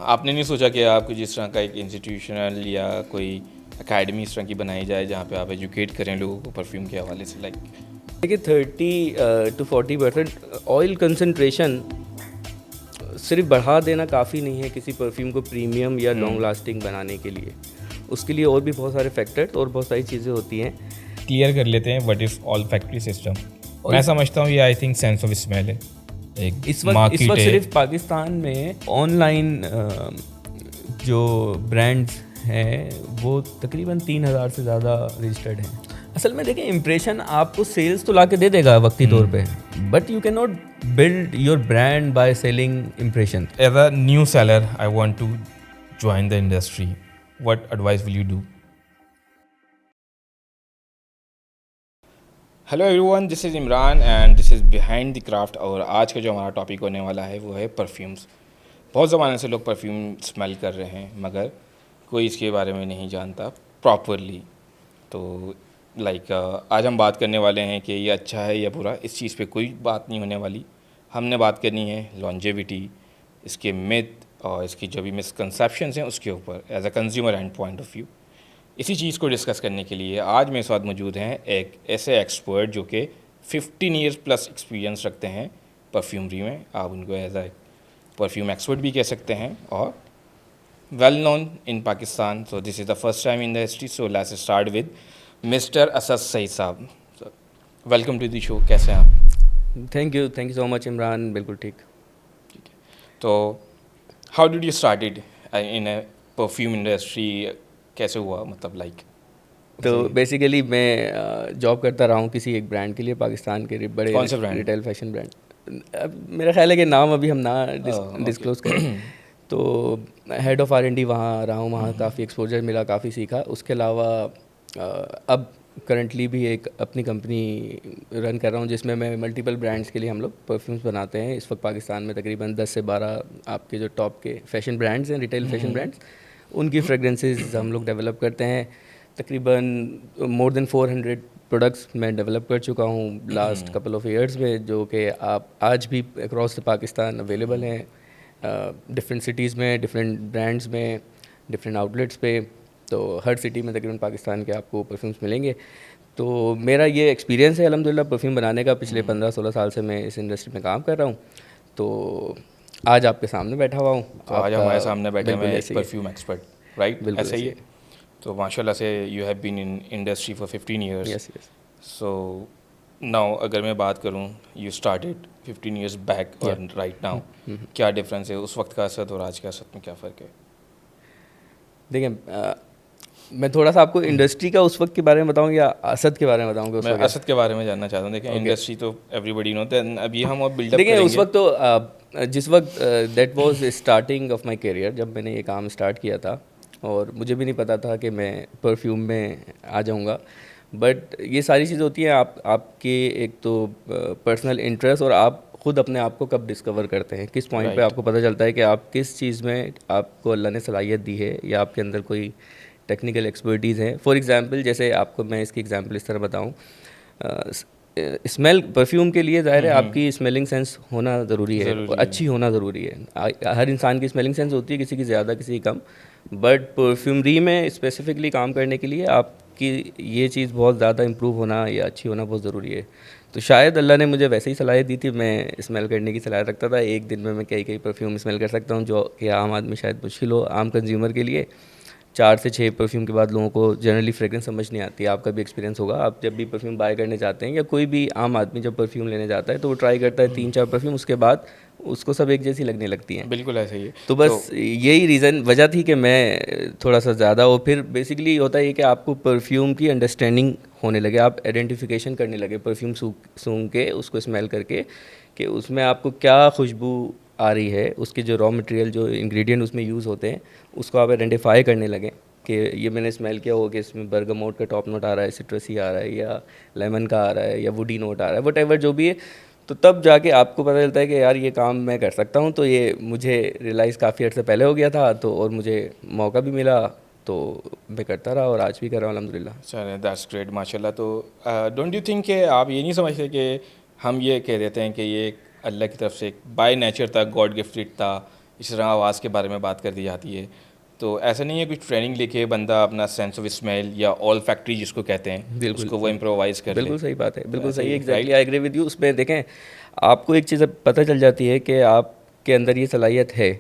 आपने नहीं सोचा कि आपको जिस तरह का एक इंस्टीट्यूशनल या कोई एकेडमी इस तरह की बनाई जाए जहाँ पे आप एजुकेट करें लोगों को परफ्यूम के हवाले से? देखिए 30 to 40% ऑयल कंसंट्रेशन सिर्फ बढ़ा देना काफ़ी नहीं है किसी परफ्यूम को प्रीमियम या लॉन्ग लास्टिंग बनाने के लिए। उसके लिए और भी बहुत सारे फैक्टर्स और बहुत सारी चीज़ें होती हैं। क्लियर कर लेते हैं what is all factory system. मैं समझता हूँ ये I think sense of smell है। एक इस वक्त सिर्फ पाकिस्तान में ऑनलाइन जो ब्रांड्स हैं वो तकरीबन 3,000 से ज़्यादा रजिस्टर्ड हैं। असल में देखें, इम्प्रेशन आपको सेल्स तो ला के दे देगा वक्ती तौर पे, but you can not build your brand by selling impression. As a new seller I want to join the industry, what advice will you do? Hello everyone, this is Imran and this is behind the craft. और आज का जो हमारा topic होने वाला है वो है परफ्यूम्स। बहुत ज़माने से लोग परफ्यूम स्मेल कर रहे हैं मगर कोई इसके बारे में नहीं जानता प्रॉपरली। तो आज हम बात करने वाले हैं कि ये अच्छा है या बुरा। इस चीज़ पे कोई बात नहीं होने वाली। हमने बात करनी है लॉन्जेविटी, इसके मिथ और इसकी जो भी मिसकंसेप्शंस हैं उसके ऊपर as a consumer end point of view. इसी चीज़ को डिस्कस करने के लिए आज मेरे साथ मौजूद हैं एक ऐसे एक्सपर्ट जो कि 15 ईयर्स प्लस एक्सपीरियंस रखते हैं परफ्यूमरी में। आप उनको एज अ परफ्यूम एक्सपर्ट भी कह सकते हैं और well known in Pakistan. So this is the first time in the history. So let's start with mister Asad Saeed sahab. Welcome to the show. कैसे हैं आप? Thank you so much Imran. बिल्कुल ठीक। तो how did you started in a perfume industry? कैसे हुआ, मतलब तो बेसिकली मैं जॉब करता रहा हूँ किसी एक ब्रांड के लिए, पाकिस्तान के बड़े कौन से ब्रांड? Retail fashion brand. अब मेरा ख्याल है कि नाम अभी हम ना डिस्क्लोज करें। तो हेड ऑफ़ R&D वहाँ रहा हूँ, वहाँ काफ़ी एक्सपोजर मिला, काफ़ी सीखा। उसके अलावा अब करंटली भी एक अपनी कंपनी रन कर रहा हूँ जिसमें मैं मल्टीपल ब्रांड्स के लिए हम लोग परफ्यूम्स बनाते हैं। इस वक्त पाकिस्तान में तकरीबन 10 से 12 आपके जो टॉप के फैशन ब्रांड्स हैं, रिटेल फैशन ब्रांड्स, उनकी फ्रेगरेंसेस हम लोग डेवलप करते हैं। तकरीबन मोर देन 400 प्रोडक्ट्स मैं डेवलप कर चुका हूँ लास्ट कपल ऑफ ईयर्स में, जो कि आप आज भी अक्रॉस द पाकिस्तान अवेलेबल हैं, डिफरेंट सिटीज़ में, डिफरेंट ब्रांड्स में, डिफरेंट आउटलेट्स पे। तो हर सिटी में तकरीबन पाकिस्तान के आपको परफ्यूम्स मिलेंगे। तो मेरा ये एक्सपीरियंस है अल्हम्दुलिल्लाह परफ्यूम बनाने का। पिछले 15-16 साल से मैं इस इंडस्ट्री में काम कर रहा हूँ। तो आज आपके सामने बैठा हुआ हूँ। तो आज हमारे सामने बैठे हुए हैं एक परफ्यूम एक्सपर्ट, राइट? ऐसा ही है। तो माशाल्लाह से you have been in industry for 15 years. Yes. So now अगर मैं बात करूँ, यू स्टार्टेड 15 ईयर्स बैक और राइट नाउ, क्या डिफरेंस है उस वक्त का असद और आज के असद में? क्या फ़र्क है? देखिए, मैं थोड़ा सा आपको इंडस्ट्री का उस वक्त के बारे में बताऊं या असद के बारे में बताऊं? मैं असद के बारे में जानना चाहता हूँ। देखिए इंडस्ट्री तो एवरीबडी नो, अभी हम और बिल्डअप देखिए करेंगे। उस वक्त तो जिस वक्त that was starting of my career, जब मैंने ये काम स्टार्ट किया था और मुझे भी नहीं पता था कि मैं परफ्यूम में आ जाऊंगा। बट ये सारी चीज़ें होती हैं आपके एक तो पर्सनल इंटरेस्ट, और आप खुद अपने आप को कब डिस्कवर करते हैं, किस पॉइंट पे आपको पता चलता है कि आप किस चीज़ में आपको अल्लाह ने सलाहियत दी है या आपके अंदर कोई टेक्निकल एक्सपर्टीज़ है। फॉर एग्जांपल, जैसे आपको मैं इसकी एग्जांपल इस तरह बताऊं, स्मेल परफ्यूम के लिए ज़ाहिर है आपकी स्मेलिंग सेंस होना ज़रूरी है और अच्छी होना ज़रूरी है। हर इंसान की स्मेलिंग सेंस होती है, किसी की ज़्यादा किसी की कम। बट परफ्यूमरी में स्पेसिफिकली काम करने के लिए आपकी ये चीज़ बहुत ज़्यादा इम्प्रूव होना या अच्छी होना बहुत ज़रूरी है। तो शायद अल्लाह ने मुझे वैसे ही सलाहियत दी थी, मैं स्मेल करने की सलाहियत रखता था। एक दिन में मैं कई परफ्यूम स्मेल कर सकता हूँ, जो कि आम आदमी शायद मुश्किल हो, आम कंज्यूमर के लिए। 4 से 6 परफ्यूम के बाद लोगों को जनरली फ्रेग्रेंस समझ नहीं आती। आपका भी एक्सपीरियंस होगा, आप जब भी परफ्यूम बाय करने जाते हैं या कोई भी आम आदमी जब परफ्यूम लेने जाता है तो वो ट्राई करता है 3-4 परफ्यूम, उसके बाद उसको सब एक जैसी लगने लगती हैं। बिल्कुल ऐसा ही है। तो बस यही वजह थी कि मैं थोड़ा सा ज़्यादा, और फिर बेसिकली होता है कि आपको परफ्यूम की अंडरस्टैंडिंग होने लगे, आप आइडेंटिफिकेशन करने लगे परफ्यूम सूंघ के, उसको स्मेल करके, कि उसमें आपको क्या खुशबू आ रही है, उसके जो रॉ मटेरियल, जो इंग्रेडिएंट उसमें यूज़ होते हैं, उसको आप आइडेंटिफाई करने लगे कि ये मैंने स्मेल किया हो कि इसमें बर्गामोट का टॉप नोट आ रहा है, सिट्रसी आ रहा है, या लेमन का आ रहा है, या वुडी नोट आ रहा है, वट जो भी है। तो तब जाके आपको पता चलता है कि यार ये काम मैं कर सकता हूँ। तो ये मुझे रियलाइज़ काफ़ी अर्से पहले हो गया था, तो और मुझे मौका भी मिला, तो मैं करता रहा और आज भी कर रहा हूँ अल्हम्दुलिल्लाह। चलिए, दैट्स ग्रेट माशाल्लाह। तो डोंट यू थिंक कि आप ये नहीं समझते कि हम ये कह देते हैं कि ये अल्लाह की तरफ से बाय नेचर था, गॉड गिफ्टेड था, इस तरह आवाज़ के बारे में बात कर दी जाती है। तो ऐसा नहीं है कुछ ट्रेनिंग लेके बंदा अपना सेंस ऑफ स्मेल या ऑल फैक्ट्री जिसको कहते हैं बिल्कुल उसको वो इम्प्रोवाइज़ कर ले। बिल्कुल सही बात है, बिल्कुल ऐसे सही, ही, exactly, I agree with you. उसमें देखें, आपको एक चीज़ पता चल जाती है कि आपके अंदर ये सलाहियत है,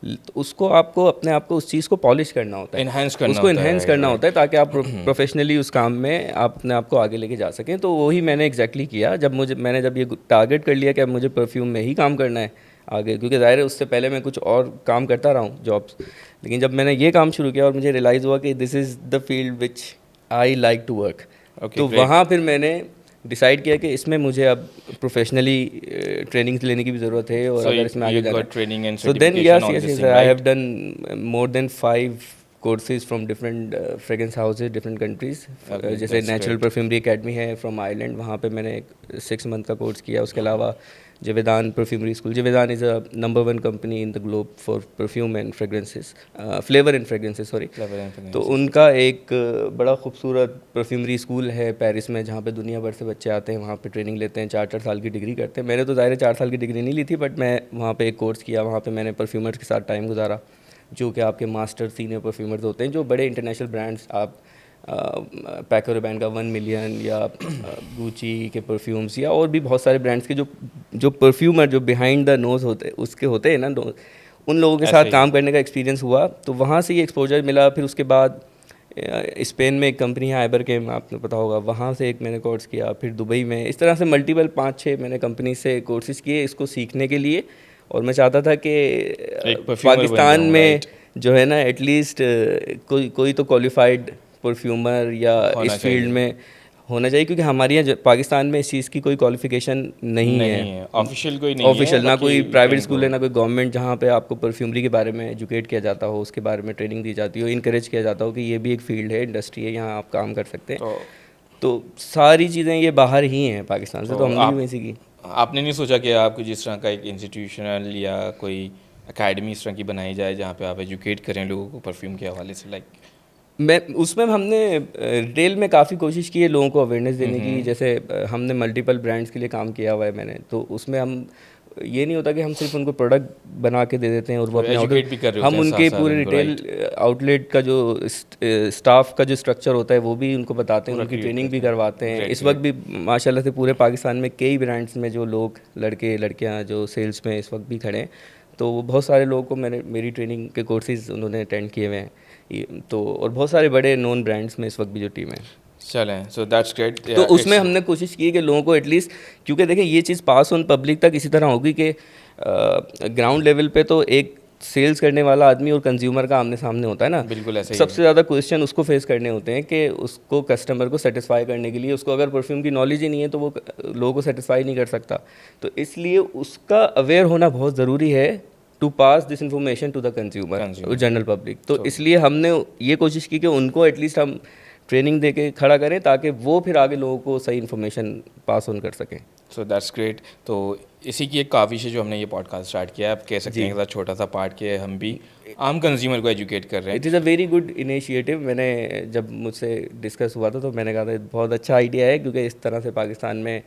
तो उसको आपको अपने आप को उस चीज़ को पॉलिश करना होता है, Enhance करना उसको होता है, इन्हेंस करना right. होता है, ताकि आप प्रोफेशनली उस काम में आप अपने आप को आगे लेके जा सकें। तो वही मैंने एग्जैक्टली किया। मैंने जब ये टारगेट कर लिया कि अब मुझे परफ्यूम में ही काम करना है आगे, क्योंकि ज़ाहिर है उससे पहले मैं कुछ और काम करता रहा हूँ, जॉब्स, लेकिन जब मैंने ये काम शुरू किया और मुझे रियलाइज़ हुआ कि this is the field which I like to work, Okay, तो great. वहाँ फिर मैंने डिसाइड किया कि इसमें मुझे अब प्रोफेशनली ट्रेनिंग लेने की भी ज़रूरत है, और So अगर इसमें आगे you जाना got training and so then certification, yes all yes this yes thing, I right? have done more than 5 courses from different fragrance houses, different countries. Okay, जैसे that's natural great. Perfumery academy है from Ireland, वहाँ पे मैंने 6 month का course किया। उसके अलावा Givaudan perfumery school, Givaudan is a number 1 company in the globe for perfume and fragrances, flavour and fragrances, sorry. Clever and तो finance. उनका एक बड़ा खूबसूरत परफ्यूमरी स्कूल है पेरिस में, जहाँ पे दुनिया भर से बच्चे आते हैं, वहाँ पे ट्रेनिंग लेते हैं, 4 साल की डिग्री करते हैं। मैंने तो ज़ाहिर 4 साल की डिग्री नहीं ली थी, बट मैं वहाँ पे एक कोर्स किया, वहाँ पे मैंने परफ्यूमर्स के साथ टाइम गुजारा, जो कि आपके मास्टर सीनियर परफ्यूमर्स होते हैं, जो बड़े इंटरनेशनल ब्रांड्स, आप पैको रबैन का 1 मिलियन या गुची के परफ्यूम्स या और भी बहुत सारे ब्रांड्स के जो परफ्यूमर जो बिहाइंड द नोज़ होते उसके होते हैं ना, उन लोगों के ऐसे साथ ही। काम करने का एक्सपीरियंस हुआ। तो वहाँ से ये एक्सपोजर मिला। फिर उसके बाद स्पेन में एक कंपनी है आइबर केम, आपने पता होगा, वहाँ से एक मैंने कोर्स किया। फिर दुबई में, इस तरह से मल्टीपल 5-6 मैंने कंपनी से कोर्सेज़ किए इसको सीखने के लिए। और मैं चाहता था कि perfumer पाकिस्तान बन जाऊं, में right? जो है ना, एटलीस्ट कोई तो क्वालिफाइड परफ्यूमर या होना इस फील्ड चाहिए। में होना चाहिए, क्योंकि हमारे यहाँ पाकिस्तान में इस चीज़ की कोई क्वालिफिकेशन नहीं है, ऑफिशियल कोई नहीं है, ऑफिशियल, ना बाकी कोई प्राइवेट इनको- स्कूल है, ना कोई गवर्नमेंट जहाँ पे आपको परफ्यूमरी के बारे में एजुकेट किया जाता हो, उसके बारे में ट्रेनिंग दी जाती हो, इनकरेज किया जाता हो कि ये भी एक फील्ड है, इंडस्ट्री है, यहाँ आप काम कर सकते हैं। तो सारी चीज़ें ये बाहर ही हैं पाकिस्तान से, तो हमने भी वहीं से की। आपने नहीं सोचा कि आपको जिस तरह का एक इंस्टीट्यूशनल या कोई एकेडमी इस तरह की बनाई जाए जहाँ पे आप एजुकेट करें लोगों को परफ्यूम के हवाले से, लाइक? मैं उसमें हमने रिटेल में काफ़ी कोशिश की है लोगों को अवेयरनेस देने की। जैसे हमने मल्टीपल ब्रांड्स के लिए काम किया हुआ है मैंने, तो उसमें हम, ये नहीं होता कि हम सिर्फ उनको प्रोडक्ट बना के दे देते हैं और वो अपने educate भी कर रहे हम होते हैं उनके साथ-साथ पूरे उनको, रिटेल आउटलेट का जो स्टाफ का जो स्ट्रक्चर होता है वो भी उनको बताते हैं, उनकी ट्रेनिंग भी करवाते हैं। इस वक्त भी माशाल्लाह से पूरे पाकिस्तान में कई ब्रांड्स में जो लोग, लड़के लड़कियाँ जो सेल्स में इस वक्त भी खड़े हैं, तो वो बहुत सारे लोगों को मेरी ट्रेनिंग के कोर्सेज उन्होंने अटेंड किए हुए हैं। तो और बहुत सारे बड़े नोन ब्रांड्स में इस वक्त भी जो टीम है, चलें, सो दैट्स ग्रेट। तो उसमें हमने कोशिश की कि लोगों को एटलीस्ट, क्योंकि देखें ये चीज़ पास ऑन पब्लिक तक इसी तरह होगी कि ग्राउंड लेवल पे तो एक सेल्स करने वाला आदमी और कंज्यूमर का आमने सामने होता है ना, बिल्कुल ऐसे ही सबसे ज़्यादा क्वेश्चन उसको फेस करने होते हैं कि उसको कस्टमर को सेटिस्फाई करने के लिए, उसको अगर परफ्यूम की नॉलेज ही नहीं है तो वो लोगों को सेटिस्फाई नहीं कर सकता। तो इसलिए उसका अवेयर होना बहुत ज़रूरी है to pass this information to the consumer, general public. तो इसलिए हमने ये कोशिश की कि उनको एटलीस्ट हम ट्रेनिंग दे के खड़ा करें, ताकि वो फिर आगे लोगों को सही इन्फॉर्मेशन पास ऑन कर सकें। So that's great. तो इसी की एक काविश है जो हमने ये पॉडकास्ट स्टार्ट किया है, आप कह सकते हैं एक छोटा सा पार्ट के हम भी आम कंज्यूमर को एजुकेट कर रहे हैं। It is a very good initiative. मैंने जब मुझसे डिस्कस हुआ था तो मैंने कहा था बहुत अच्छा आइडिया है, क्योंकि इस तरह से पाकिस्तान में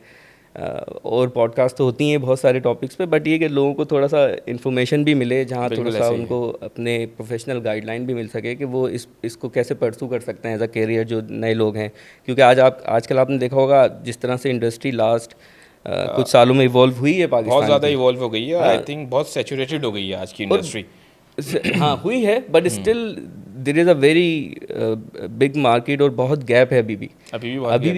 और पॉडकास्ट तो होती हैं बहुत सारे टॉपिक्स पे, बट ये कि लोगों को थोड़ा सा इन्फॉर्मेशन भी मिले, जहाँ थोड़ा सा उनको अपने प्रोफेशनल गाइडलाइन भी मिल सके कि वो इसको कैसे परसू कर सकते हैं एज अ कैरियर, जो नए लोग हैं। क्योंकि आजकल आपने देखा होगा जिस तरह से इंडस्ट्री लास्ट कुछ सालों में इवॉल्व हुई है पाकिस्तान, बहुत ज़्यादा इवॉल्व हो गई है। आई थिंक बहुत सैचुरेटेड हो गई है आज की इंडस्ट्री। हाँ हुई है, but still there is a very big market और बहुत गैप है अभी भी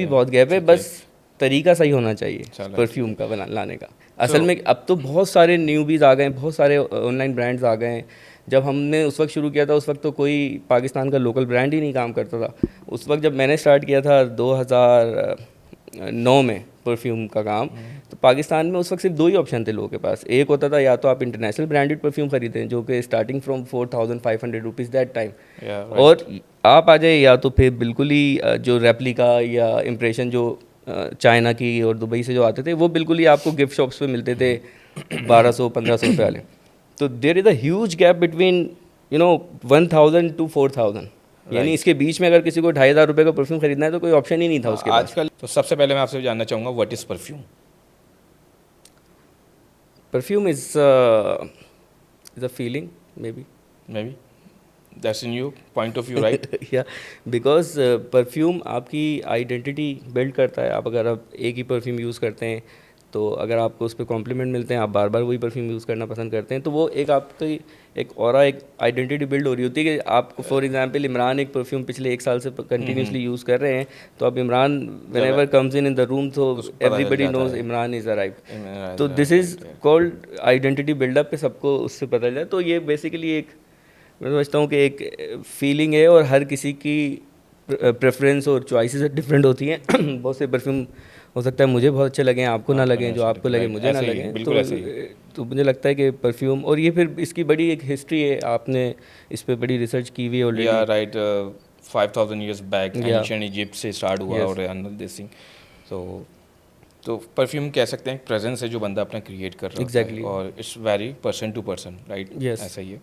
बहुत गैप है। बस तरीका सही होना चाहिए परफ्यूम का लाने का। असल में अब तो बहुत सारे न्यूबीज़ आ गए हैं, बहुत सारे ऑनलाइन ब्रांड्स आ गए हैं। जब हमने उस वक्त शुरू किया था उस वक्त तो कोई पाकिस्तान का लोकल ब्रांड ही नहीं काम करता था। उस वक्त जब मैंने स्टार्ट किया था 2009 में परफ्यूम का काम, तो पाकिस्तान में उस वक्त सिर्फ 2 ही ऑप्शन थे लोगों के पास। एक होता था या तो आप इंटरनेशनल ब्रांडेड परफ्यूम खरीदें, जो कि starting from 4500 rupees that time, और आप आ जाए, या तो फिर बिल्कुल ही जो रेप्लिका या इम्प्रेशन जो चाइना की और दुबई से जो आते थे, वो बिल्कुल ही आपको गिफ्ट शॉप्स पे मिलते थे 1200-1500 रुपये वाले। तो there is a huge gap between 1000 to 4000, यानी इसके बीच में अगर किसी को 2500 रुपये का परफ्यूम खरीदना है तो कोई ऑप्शन ही नहीं था उसके पास। आजकल तो सबसे पहले मैं आपसे जानना चाहूँगा, what is perfume? Perfume is is a feeling may be. Maybe that's in your point of view, right? या बिकॉज परफ्यूम आपकी आइडेंटिटी बिल्ड करता है. आप अगर आप एक ही परफ्यूम यूज़ करते हैं तो अगर आपको उस पर कॉम्प्लीमेंट मिलते हैं, आप बार बार वही परफ्यूम यूज़ करना पसंद करते हैं, तो वो एक आपकी एक ऑरा, एक आइडेंटिटी बिल्ड हो रही होती है कि आपको फॉर एग्जांपल इमरान एक परफ्यूम पिछले 1 साल से कंटिन्यूसली यूज़ कर रहे हैं, तो अब Imran whenever comes in the room तो everybody knows Imran is arrive. तो this is called identity buildup पे सबको उससे पता चला. तो ये बेसिकली एक, मैं समझता हूँ कि एक फीलिंग है और हर किसी की प्रेफरेंस और चॉइसेस डिफरेंट होती हैं. बहुत से परफ्यूम हो सकता है मुझे बहुत अच्छे लगें, आपको ना लगें, जो आपको लगे मुझे ना लगे. तो मुझे लगता है कि परफ्यूम, और ये फिर इसकी बड़ी एक हिस्ट्री है, आपने इस पे बड़ी रिसर्च की हुई है already. Yeah, right. 5,000 years back, ancient Egypt से स्टार्ट हुआ. Yes. और another this thing. तो परफ्यूम कह सकते हैं प्रेजेंस है जो बंदा अपना क्रिएट कर रहा है. Exactly. और it's very person to person, right? Yes. ऐसा ही है.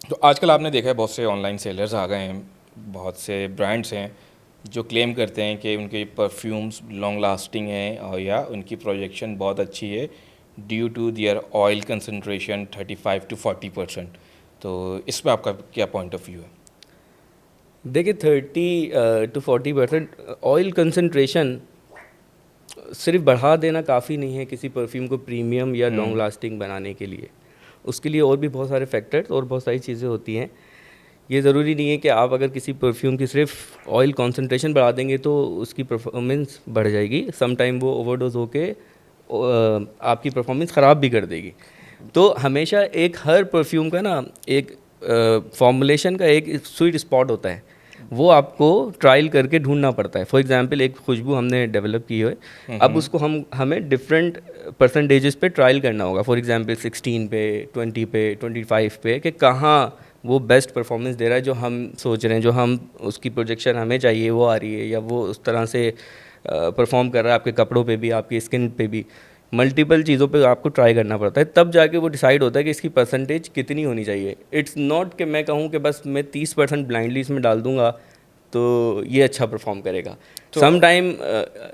तो आजकल आपने देखा है बहुत से ऑनलाइन सेलर्स आ गए हैं, बहुत से ब्रांड्स हैं जो क्लेम करते हैं कि उनके परफ्यूम्स लॉन्ग लास्टिंग हैं और या उनकी प्रोजेक्शन बहुत अच्छी है due to their oil concentration 35 to 40%. तो इस पर आपका क्या पॉइंट ऑफ व्यू है? देखिए 30 to 40% ऑयल कंसनट्रेशन सिर्फ बढ़ा देना काफ़ी नहीं है किसी परफ्यूम को प्रीमियम या लॉन्ग लास्टिंग बनाने के लिए. उसके लिए और भी बहुत सारे फैक्टर्स और बहुत सारी चीज़ें होती हैं. ये ज़रूरी नहीं है कि आप अगर किसी परफ्यूम की सिर्फ ऑयल कंसंट्रेशन बढ़ा देंगे तो उसकी परफॉर्मेंस बढ़ जाएगी. सम टाइम वो ओवरडोज होके आपकी परफॉर्मेंस ख़राब भी कर देगी. तो हमेशा एक हर परफ्यूम का ना एक फॉर्मुलेशन का एक स्वीट स्पॉट होता है, वो आपको ट्रायल करके ढूंढना पड़ता है. फॉर एग्जांपल एक खुशबू हमने डेवलप की है, अब उसको हमें डिफरेंट परसेंटेजेस पे ट्रायल करना होगा. फॉर एग्जांपल 16 पे, 20 पे, 25 पे, कि कहाँ वो बेस्ट परफॉर्मेंस दे रहा है जो हम सोच रहे हैं, जो हम उसकी प्रोजेक्शन हमें चाहिए वो आ रही है, या वो उस तरह से परफॉर्म कर रहा है आपके कपड़ों पे भी, आपकी स्किन पे भी. मल्टीपल चीज़ों पे आपको ट्राई करना पड़ता है, तब जाके वो डिसाइड होता है कि इसकी परसेंटेज कितनी होनी चाहिए. इट्स नॉट कि मैं कहूँ कि बस मैं 30% ब्लाइंडली इसमें डाल दूंगा तो ये अच्छा परफॉर्म करेगा. सम टाइम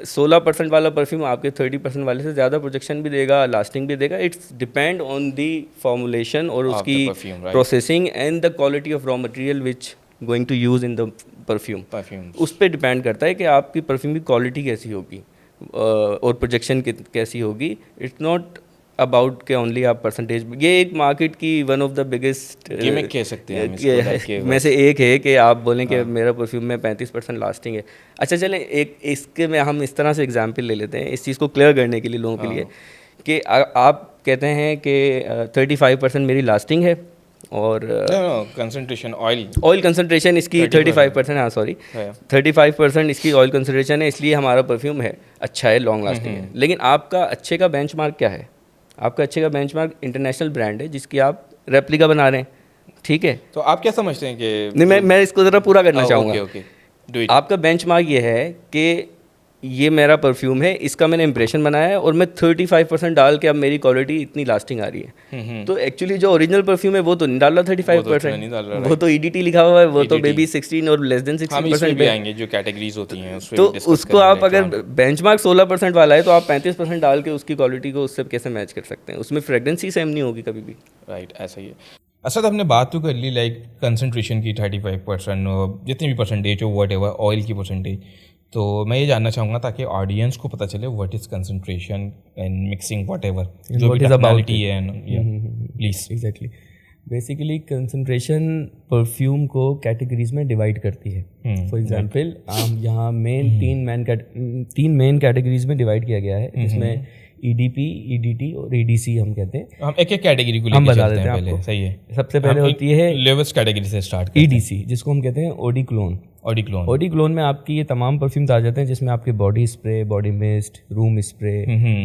16% वाला परफ्यूम आपके 30% वाले से ज़्यादा प्रोजेक्शन भी देगा, लास्टिंग भी देगा. It's depend on the formulation और उसकी processing and the quality of raw material which going to use in the perfume. उस पर डिपेंड करता है कि आपकी परफ्यूम की क्वालिटी कैसी होगी और प्रोजेक्शन कैसी होगी. इट्स नॉट अबाउट के ओनली आप परसेंटेज. ये एक मार्केट की one of the biggest gimmick कह सकते हैं हम इसको, में से एक है कि आप बोलें कि मेरा परफ्यूम में 35% लास्टिंग है. अच्छा चलें, एक इसके में हम इस तरह से एग्जांपल ले लेते हैं इस चीज़ को क्लियर करने के लिए लोगों के लिए, कि आप कहते हैं कि 35% मेरी लास्टिंग है और कंसंट्रेशन ऑयल कंसंट्रेशन इसकी 35%, हाँ सॉरी 35% इसकी ऑयल कंसंट्रेशन है, इसलिए हमारा परफ्यूम है अच्छा है, लॉन्ग लास्टिंग है. लेकिन आपका अच्छे का बेंचमार्क क्या है? आपका अच्छे का बेंचमार्क इंटरनेशनल ब्रांड है जिसकी आप रेप्लिका बना रहे हैं, ठीक है? तो आप क्या समझते हैं कि नहीं, मैं इसको ज़रा पूरा करना चाहूँगा. ओके. आपका बेंचमार्क ये है कि ये मेरा परफ्यूम है, इसका मैंने इंप्रेशन बनाया है और मैं 35% डाल के अब मेरी क्वालिटी इतनी लास्टिंग आ रही है. तो एक्चुअली जो ओरिजिनल परफ्यूम है वो तो नहीं डाल रहा 35%, वो तो EDT लिखा हुआ है, वो तो बेबी 16 और लेस देन 16% भी आएंगे जो कैटेगरीज होती हैं. तो उसको आप अगर बेंचमार्क 16% वाला है तो आप 35% डाल के उसकी क्वालिटी को उससे कैसे मैच कर सकते हैं? उसमें फ्रेगरेंस ही सेम नहीं होगी कभी भी. राइट, ऐसा ही है. अच्छा, तो हमने बात तो कर ली लाइक कंसंट्रेशन की 35%, जितनी भी परसेंटेज हो वट एवर ऑयल की परसेंटेज. तो मैं ये जानना चाहूँगा ताकि ऑडियंस को पता चले what is concentration and mixing what ever जो भी टर्मिनोलॉजी है. Please. Exactly. Basically concentration perfume को कैटेगरीज में डिवाइड करती है. फॉर एग्जांपल यहाँ तीन मेन कैटेगरीज में डिवाइड किया गया है, जिसमें EDP, EDT और EDC हम कहते हैं. हम एक एक कैटेगरी को हम बता देते हैं पहले. सही है. सबसे पहले होती है लोवेस्ट कैटेगरी से स्टार्ट EDC, जिसको हम कहते हैं ऑडी क्लोन में आपकी ये तमाम परफ्यूम्स आ जाते हैं जिसमें आपके body spray, body mist, room spray,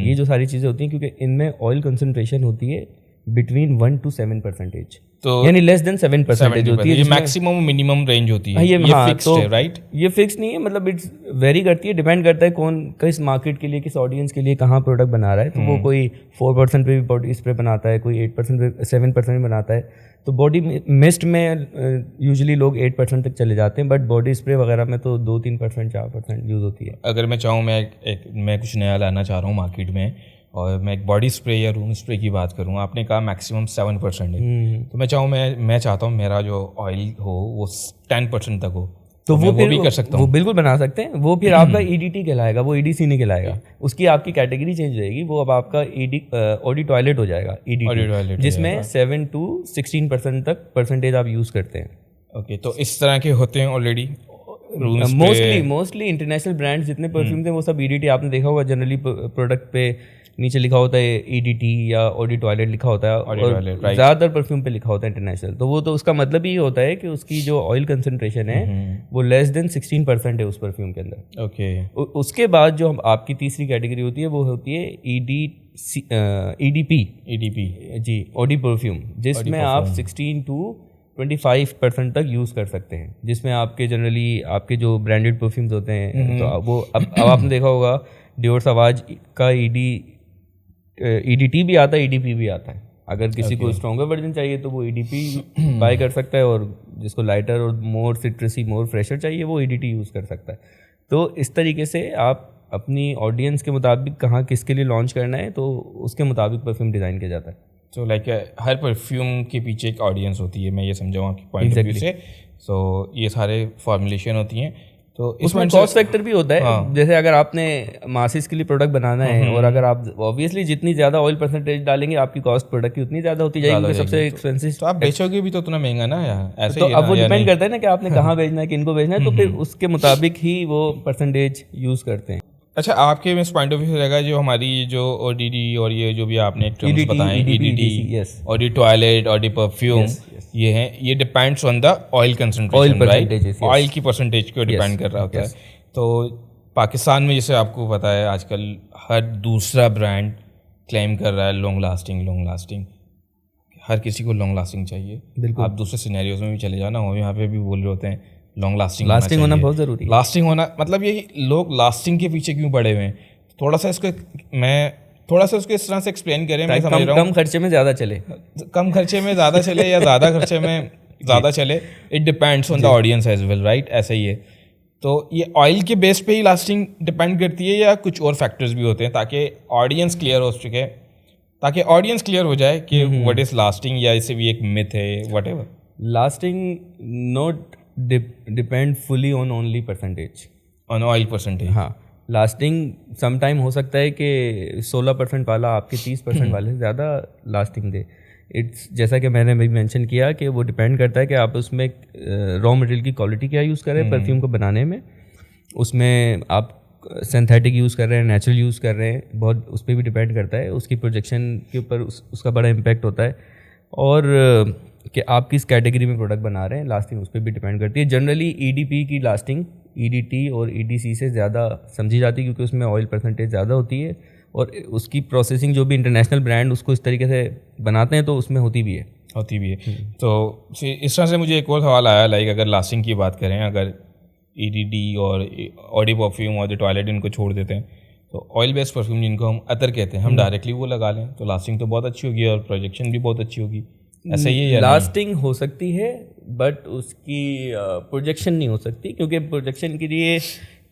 ये जो सारी चीज़ें होती हैं, क्योंकि इनमें ऑयल कंसंट्रेशन होती है बिटवीन 1 to 7%, तो यानी लेस देन 7% होती है. ये मैक्सिमम मिनिमम रेंज होती है. ये फिक्स्ड है, राइट? ये फिक्स नहीं है, मतलब इट्स वेरी करती है, डिपेंड करता है कौन किस मार्केट के लिए, किस ऑडियंस के लिए कहाँ प्रोडक्ट बना रहा है. तो वो कोई 4% पे भी बॉडी स्प्रे बनाता है, कोई 8% पे 7% में बनाता है. तो बॉडी मिस्ट में यूजुअली लोग 8% तक चले जाते हैं, बट बॉडी स्प्रे वगैरह में तो 2-3%, 4% यूज़ होती है. अगर मैं चाहूँ मैं कुछ नया लाना चाह रहा हूँ मार्केट में और मैं एक बॉडी स्प्रे या रूम स्प्रे की बात करूँ, आपने कहा मैक्सिमम 7% है, तो मैं चाहता हूँ मेरा जो ऑयल हो वो 10% तक हो, तो मैं वो भी कर सकता वो हूँ। बिल्कुल बना सकते हैं। वो फिर आपका EDT कहलाएगा, वो EDC नहीं कहलाएगा। उसकी आपकी कैटेगरी चेंज हो जाएगी, वो अब आपका ऑडी टॉयलेट हो जाएगा, Audi EDT, toilet हो जिसमें 7 to 16% तक परसेंटेज आप यूज़ करते हैं। ओके, तो इस तरह के होते हैं ऑलरेडी मोस्टली इंटरनेशनल ब्रांड्स जितने परफ्यूम्स हैं वो सब EDT, आपने देखा होगा जनरली प्रोडक्ट पे नीचे लिखा होता है EDT या ऑडी टॉयलेट लिखा होता है, और ज़्यादातर परफ्यूम पे लिखा होता है इंटरनेशनल। तो वो तो उसका मतलब ही होता है कि उसकी जो ऑयल कंसंट्रेशन है वो लेस देन 16% है उस परफ्यूम के अंदर। ओके, उसके बाद जो आपकी तीसरी कैटेगरी होती है वो होती है EDP जी, ऑडी परफ्यूम, जिसमें आप 16 to 25% तक यूज़ कर सकते हैं, जिसमें आपके जनरली आपके जो ब्रांडेड परफ्यूम्स होते हैं तो वो अब आपने देखा होगा डियोर सवाज का EDT भी आता है, EDP भी आता है। अगर किसी को स्ट्रॉन्गर वर्जन चाहिए तो वो EDP बाय कर सकता है, और जिसको लाइटर और मोर सिट्रसी मोर फ्रेशर चाहिए वो EDT यूज़ कर सकता है। तो इस तरीके से आप अपनी ऑडियंस के मुताबिक कहाँ किसके लिए लॉन्च करना है तो उसके मुताबिक परफ्यूम डिज़ाइन किया जाता है। तो लाइक हर परफ्यूम के पीछे एक ऑडियंस होती है, मैं ये समझाऊँ आपकी पॉइंट ऑफ व्यू से। सो ये सारे फॉर्मुलेशन होती हैं, तो इसमें कॉस्ट फैक्टर भी होता है। जैसे अगर आपने मासिस के लिए प्रोडक्ट बनाना है और अगर आप ऑब्वियसली जितनी ज़्यादा ऑयल परसेंटेज डालेंगे आपकी कॉस्ट प्रोडक्ट की उतनी ज़्यादा होती जाएगी, सबसे एक्सपेंसिव। तो आप बेचोगे भी तो उतना महंगा ना यार, ऐसे तो ही अब वो डिपेंड करता है ना कि आपने कहाँ बेचना है, किनको बेचना है, तो फिर उसके मुताबिक ही वो परसेंटेज यूज़ करते हैं। अच्छा, आपके इस पॉइंट ऑफ व्यू से रहेगा जो हमारी जो ODD और ये जो भी आपने टर्म्स बताएं, EDT, Audi toilet, Audi perfume, ये हैं, ये depends on the oil concentration, right? Oil की परसेंटेज को डिपेंड कर रहा होता है। तो पाकिस्तान में जैसे आपको पता है आजकल हर दूसरा ब्रांड क्लेम कर रहा है लॉन्ग लास्टिंग, हर किसी को लॉन्ग लास्टिंग चाहिए। आप दूसरे सिनेरियोज में भी चले जाना हो, यहाँ पे भी बोल रहे होते हैं लॉन्ग लास्टिंग होना बहुत ज़रूरी है। लास्टिंग होना मतलब ये लोग लास्टिंग के पीछे क्यों पड़े हुए हैं? थोड़ा सा उसको इस तरह से एक्सप्लेन करें, मैं समझ रहा हूँ कम खर्चे में ज़्यादा चले, कम खर्चे में ज़्यादा चले या ज़्यादा खर्चे में ज़्यादा चले, it depends on the audience as well, right? ऐसा ही है। तो ये ऑयल के बेस पे ही लास्टिंग डिपेंड करती है या कुछ और फैक्टर्स भी होते हैं, ताकि ऑडियंस क्लियर हो जाए कि व्हाट इज़ लास्टिंग, या इसे भी एक मिथ है, whatever? Lasting not depend fully on only percentage, on oil percentage. हाँ, लास्टिंग समटाइम हो सकता है कि 16% वाला आपके 30% वाले से ज़्यादा लास्टिंग दे। इट्स जैसा कि मैंने भी मेंशन किया कि वो डिपेंड करता है कि आप उसमें रॉ मटेरियल की क्वालिटी क्या यूज़ कर रहे हैं परफ्यूम को बनाने में, उसमें आप सिंथेटिक यूज़ कर रहे हैं, नेचुरल यूज़ कर रहे हैं, बहुत उस पर भी डिपेंड करता है। उसकी प्रोजेक्शन के ऊपर उसका बड़ा इम्पैक्ट होता है, और कि आप किस कैटेगरी में प्रोडक्ट बना रहे हैं, लास्टिंग उस पर भी डिपेंड करती है। जनरली EDP की लास्टिंग EDT और EDC से ज़्यादा समझी जाती है क्योंकि उसमें ऑयल परसेंटेज ज़्यादा होती है, और उसकी प्रोसेसिंग जो भी इंटरनेशनल ब्रांड उसको इस तरीके से बनाते हैं तो उसमें होती भी है। तो इस तरह से मुझे एक और सवाल आया, लाइक अगर लास्टिंग की बात करें, अगर EDD और ऑडी परफ्यूम और टॉयलेट इनको छोड़ देते हैं तो ऑयल बेस्ड परफ्यूम जिनको हम अतर कहते हैं, हम डायरेक्टली वो लगा लें तो लास्टिंग तो बहुत अच्छी होगी और प्रोजेक्शन भी बहुत अच्छी होगी, ऐसा ही है? लास्टिंग हो सकती है बट उसकी प्रोजेक्शन नहीं हो सकती, क्योंकि प्रोजेक्शन के लिए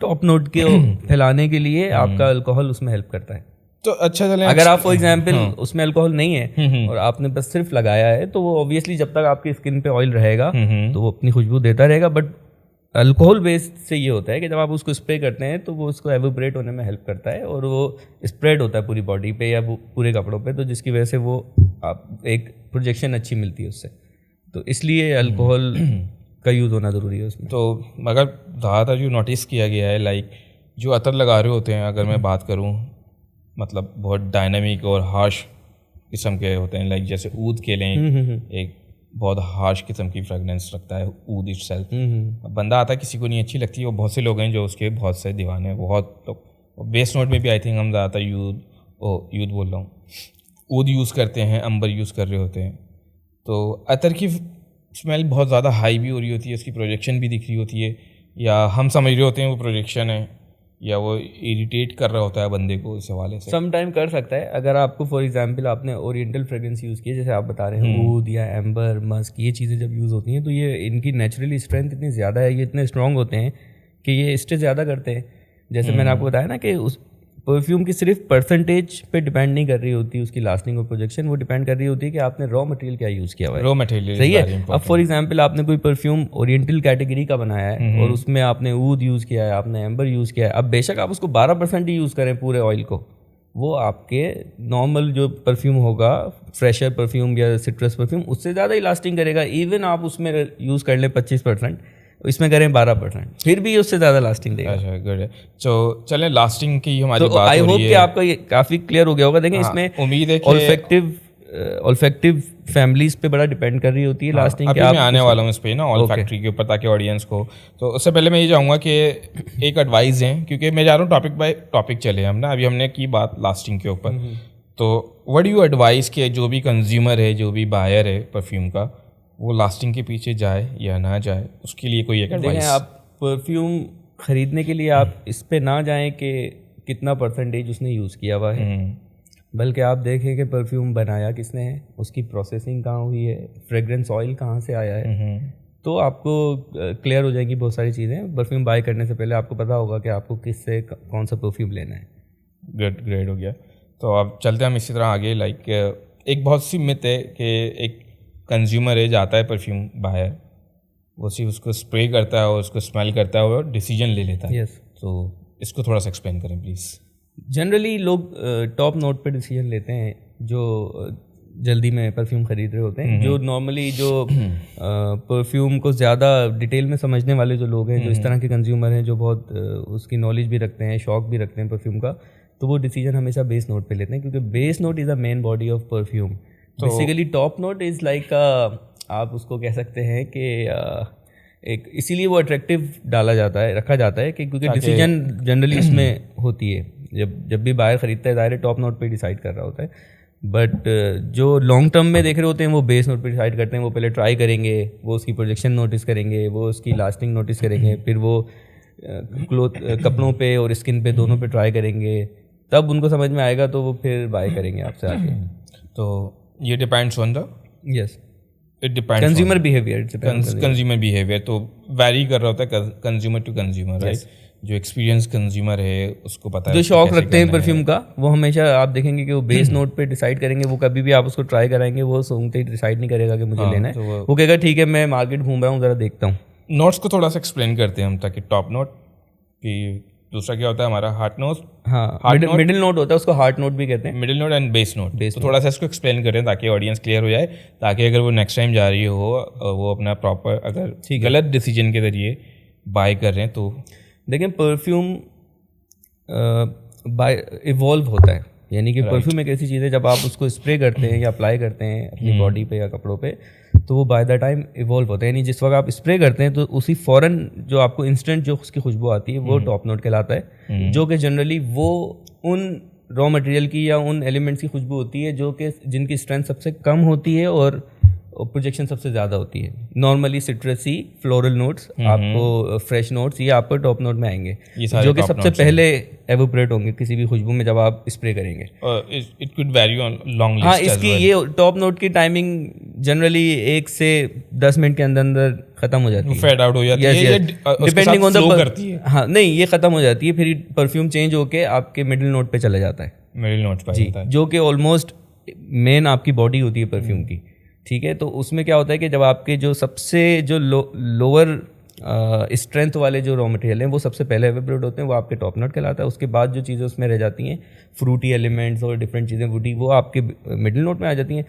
टॉप नोट के फैलाने के लिए आपका अल्कोहल उसमें हेल्प करता है। तो अच्छा चलें, अगर आप फॉर एग्जांपल उसमें अल्कोहल नहीं है और आपने बस सिर्फ लगाया है तो वो ऑब्वियसली जब तक आपकी स्किन पे ऑयल रहेगा तो वो अपनी खुशबू देता रहेगा। बट अल्कोहल बेस्ड से ये होता है कि जब आप उसको स्प्रे करते हैं तो वो उसको एवोपरेट होने में हेल्प करता है और वो स्प्रेड होता है पूरी बॉडी पे या पूरे कपड़ों पे, तो जिसकी वजह से वो आप एक प्रोजेक्शन अच्छी मिलती है उससे। तो इसलिए अल्कोहल का यूज़ होना ज़रूरी है उसमें। तो मगर ज़्यादातर जो नोटिस किया गया है, लाइक जो अतर लगा रहे होते हैं, अगर मैं बात करूँ मतलब बहुत डायनामिक और हार्श किस्म के होते हैं, लाइक जैसे ऊद के लें, एक बहुत हार्श किस्म की फ्रेगनेंस रखता है ऊद इटसेल्फ। बंदा आता है, किसी को नहीं अच्छी लगती, और बहुत से लोग हैं जो उसके बहुत से दीवाने हैं, बहुत लोग। बेस नोट में भी आई थिंक हम ज़्यादातर यूद बोल रहा हूँ, ऊद यूज़ करते हैं, अंबर यूज़ कर रहे होते हैं। तो अतर की स्मेल बहुत ज़्यादा हाई भी हो रही होती है, उसकी प्रोजेक्शन भी दिख रही होती है, या हम समझ रहे होते हैं वो प्रोजेक्शन है, या वो इरिटेट कर रहा होता है बंदे को इस हवाले से। सम टाइम कर सकता है। अगर आपको फॉर एग्जांपल आपने ओरिएंटल फ्रेग्रेंस यूज़ की है, जैसे आप बता रहे हैं ऊद या एम्बर, मस्क, ये चीज़ें जब यूज़ होती हैं तो ये इनकी नेचुरली स्ट्रेंथ इतनी ज़्यादा है, ये इतने स्ट्रॉन्ग होते हैं कि ये स्टे ज़्यादा करते हैं। जैसे मैंने आपको बताया ना कि उस परफ्यूम की सिर्फ परसेंटेज पे डिपेंड नहीं कर रही होती उसकी लास्टिंग और प्रोजेक्शन, वो डिपेंड कर रही होती है कि आपने रॉ मटेरियल क्या यूज़ किया हुआ है। रॉ मटेरियल सही है। अब फॉर एग्जांपल आपने कोई परफ्यूम ओरिएंटल कैटेगरी का बनाया है और उसमें आपने ऊद यूज़ किया है, आपने एम्बर यूज़ किया है। अब बेशक आप उसको 12% ही यूज़ करें पूरे ऑयल को, वो आपके नॉर्मल जो परफ्यूम होगा, फ्रेशर परफ्यूम या सिट्रस परफ्यूम, उससे ज़्यादा ही लास्टिंग करेगा। इवन आप उसमें यूज़ कर लें 25%, इसमें करें 12%, फिर भी उससे ज़्यादा लास्टिंग देगा। अच्छा, गुड है। तो चलें लास्टिंग की हमारी बात हो आई रही होप है। कि आपका ये काफ़ी क्लियर हो गया होगा। देखें इसमें उम्मीद है कि ऑल्फैक्टिव फैमिलीज पे बड़ा डिपेंड कर रही होती है लास्टिंग। अभी मैं आने वाला हूँ इस पे ना, ऑल्फैक्टरी के ऊपर, ताकि ऑडियंस को। तो उससे पहले मैं ये चाहूँगा कि एक एडवाइस है, क्योंकि मैं जा रहा हूँ टॉपिक बाय टॉपिक चले हम ना। अभी हमने की बात लास्टिंग के ऊपर, तो व्हाट डू यू एडवाइस कि जो भी कंज्यूमर है, जो भी बायर है परफ्यूम का, वो लास्टिंग के पीछे जाए या ना जाए, उसके लिए कोई एक एडवाइस? आप परफ्यूम ख़रीदने के लिए आप इस पे ना जाएं कि कितना परसेंटेज उसने यूज़ किया हुआ है, बल्कि आप देखें कि परफ्यूम बनाया किसने है, उसकी प्रोसेसिंग कहाँ हुई है, फ्रेगरेंस ऑयल कहाँ से आया है। तो आपको क्लियर हो जाएंगी बहुत सारी चीज़ें। परफ्यूम बाय करने से पहले आपको पता होगा कि आपको किससे कौन सा परफ्यूम लेना है। गुड, ग्रेट हो गया। तो अब चलते हैं हम इसी तरह आगे। लाइक एक बहुत सी मिथ है कि एक कंज्यूमर है, जाता है परफ्यूम बायर, वो सिर्फ उसको स्प्रे करता है और उसको स्मेल करता है और डिसीजन ले लेता है। यस। तो इसको थोड़ा सा एक्सप्लेन करें प्लीज़। जनरली लोग टॉप नोट पे डिसीजन लेते हैं जो जल्दी में परफ्यूम ख़रीद रहे होते हैं। जो नॉर्मली जो परफ्यूम को ज़्यादा डिटेल में समझने वाले जो लोग हैं, जो इस तरह के कंज्यूमर हैं, जो बहुत उसकी नॉलेज भी रखते हैं, शौक भी रखते हैं परफ्यूम का, तो वो डिसीजन हमेशा बेस नोट पे लेते हैं, क्योंकि base note is a main body of perfume. Basically top note is like आप उसको कह सकते हैं कि एक, इसीलिए वो अट्रैक्टिव डाला जाता है, रखा जाता है कि क्योंकि डिसीजन जनरली उसमें होती है। जब भी बायर ख़रीदता है, ज़ाहिर है टॉप नोट पे डिसाइड कर रहा होता है। बट जो लॉन्ग टर्म में देख रहे होते हैं वो बेस नोट पे डिसाइड करते हैं। वो पहले ट्राई करेंगे, वो उसकी प्रोजेक्शन नोटिस करेंगे, वो उसकी लास्टिंग नोटिस करेंगे, फिर वो कपड़ों पे और स्किन पे दोनों पे ट्राई करेंगे, तब उनको समझ में आएगा तो वो फिर बाय करेंगे आपसे आके। तो ये depends on the, yes, it depends consumer behaviour. Consumer behaviour तो वैरी कर रहा होता है कंज्यूमर टू कंज्यूमर, राइट। जो एक्सपीरियंस कंज्यूमर है उसको पता है, जो शौक रखते हैं परफ्यूम का, वो हमेशा आप देखेंगे कि वो बेस नोट पे डिसाइड करेंगे। वो कभी भी आप उसको ट्राई कराएंगे, वो सूंघते ही डिसाइड नहीं करेगा कि मुझे लेना है। तो वो कहेगा ठीक है, मैं मार्केट घूम रहा हूँ, ज़रा देखता हूँ। नोट्स को थोड़ा सा एक्सप्लेन करते हैं हम, ताकि टॉप नोट की दूसरा क्या होता है हमारा, हार्ट नोट। हाँ, मिडिल नोट होता है, उसको हार्ट नोट भी कहते हैं। Middle note and base note. तो थोड़ा सा इसको एक्सप्लेन करें ताकि ऑडियंस क्लियर हो जाए, ताकि अगर वो नेक्स्ट टाइम जा रही हो, वो अपना प्रॉपर, अगर गलत डिसीजन के जरिए बाय कर रहे हैं तो। देखें, परफ्यूम इवॉल्व होता है, यानी कि परफ्यूम एक ऐसी चीज़ है, जब आप उसको स्प्रे करते हैं या अप्लाई करते हैं अपनी बॉडी पे या कपड़ों पे, तो वो बाय द टाइम इवॉल्व होता है। यानी जिस वक्त आप स्प्रे करते हैं तो उसी फ़ौरन जो आपको इंस्टेंट जो उसकी खुशबू आती है, वो टॉप नोट कहलाता है, जो कि जनरली वो उन रॉ मटेरियल की या उन एलिमेंट्स की खुशबू होती है जो कि जिनकी स्ट्रेंथ सबसे कम होती है और प्रोजेक्शन सबसे ज़्यादा होती है। नॉर्मली सिट्रसी, फ्लोरल नोट्स, आपको फ्रेश नोट्स, ये आपको टॉप नोट में आएंगे, जो कि सबसे पहले एवोपरेट होंगे किसी भी खुशबू में जब आप स्प्रे करेंगे। It could very on long list. हाँ, इसकी ये टॉप नोट की टाइमिंग जनरली 1 से 10 मिनट के अंदर अंदर ख़त्म हो जाती है, फेड आउट हो जाती है, डिपेंडिंग ऑन द। हाँ, नहीं, ये ख़त्म हो जाती है, फिर परफ्यूम चेंज होके आपके मिडिल नोट पे चला जाता है। मिडिल नोट पे जी, जो कि ऑलमोस्ट मेन आपकी बॉडी होती है परफ्यूम की। ठीक है, तो उसमें क्या होता है कि जब आपके जो सबसे जो लोअर स्ट्रेंथ वाले जो रॉ मटेरियल हैं वो सबसे पहले एवेपोरेट होते हैं, वो आपके टॉप नोट कहलाता है। उसके बाद जो चीज़ें उसमें रह जाती हैं, फ्रूटी एलिमेंट्स और डिफरेंट चीज़ें वुडी, वो आपके मिडिल नोट में आ जाती हैं।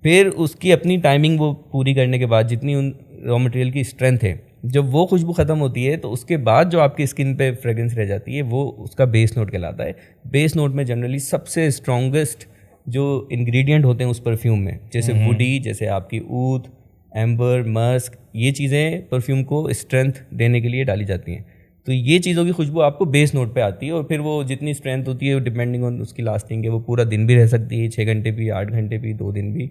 फिर उसकी अपनी टाइमिंग वो पूरी करने के बाद जितनी उन रॉ मटेरियल की स्ट्रेंथ है, जब वो खुशबू ख़त्म होती है तो उसके बाद जो आपकी स्किन पे फ्रेग्रेंस रह जाती है वो उसका बेस नोट कहलाता है। बेस नोट में जनरली सबसे स्ट्रॉन्गेस्ट जो इंग्रेडिएंट होते हैं उस परफ्यूम में, जैसे वुडी, जैसे आपकी ऊद, एम्बर, मस्क, ये चीज़ें परफ्यूम को स्ट्रेंथ देने के लिए डाली जाती हैं। तो ये चीज़ों की खुशबू आपको बेस नोट पे आती है, और फिर वो जितनी स्ट्रेंथ होती है डिपेंडिंग ऑन उसकी लास्टिंग है, वो पूरा दिन भी रह सकती है, 6 घंटे भी, 8 घंटे भी, 2 दिन भी।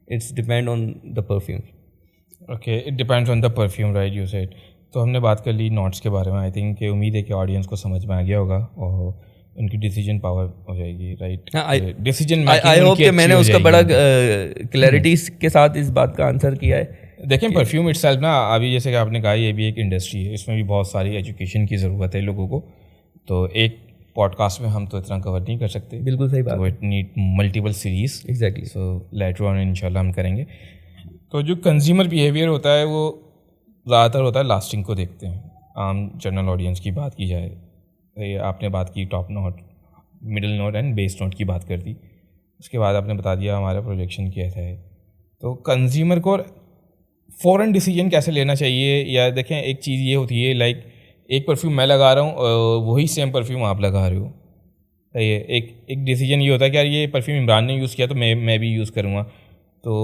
It's depend on the perfume. Okay, it depends on the perfume, right, you said. तो हमने बात कर ली नोट्स के बारे में। आई थिंक उम्मीद है कि ऑडियंस को समझ में आ गया होगा और उनकी डिसीजन पावर हो जाएगी, राइट। डिसीजन आई होप कि मैंने उसका बड़ा क्लैरिटी के साथ इस बात का आंसर किया है। देखें, परफ्यूम इटसेल्फ ना, अभी जैसे कि आपने कहा, ये भी एक इंडस्ट्री है, इसमें भी बहुत सारी एजुकेशन की ज़रूरत है लोगों को। तो एक पॉडकास्ट में हम तो इतना कवर नहीं कर सकते, बिल्कुल सही बात तो it need multiple series. Exactly. So later on इंशाल्लाह हम करेंगे। तो जो कंज्यूमर बिहेवियर होता है वो ज़्यादातर होता है लास्टिंग को देखते हैं। आम जनरल ऑडियंस की बात की जाए, ये आपने बात की top note, middle note and base note की बात कर दी, उसके बाद आपने बता दिया हमारा प्रोजेक्शन कैसा है। तो कंज्यूमर को फ़ौरन डिसीजन कैसे लेना चाहिए, या देखें एक चीज़ ये होती है लाइक एक परफ्यूम मैं लगा रहा हूँ, वही सेम परफ्यूम आप लगा रहे हो, ये एक डिसीजन ये होता है कि यार ये परफ्यूम इमरान ने यूज़ किया तो मैं भी यूज़ करूँगा। तो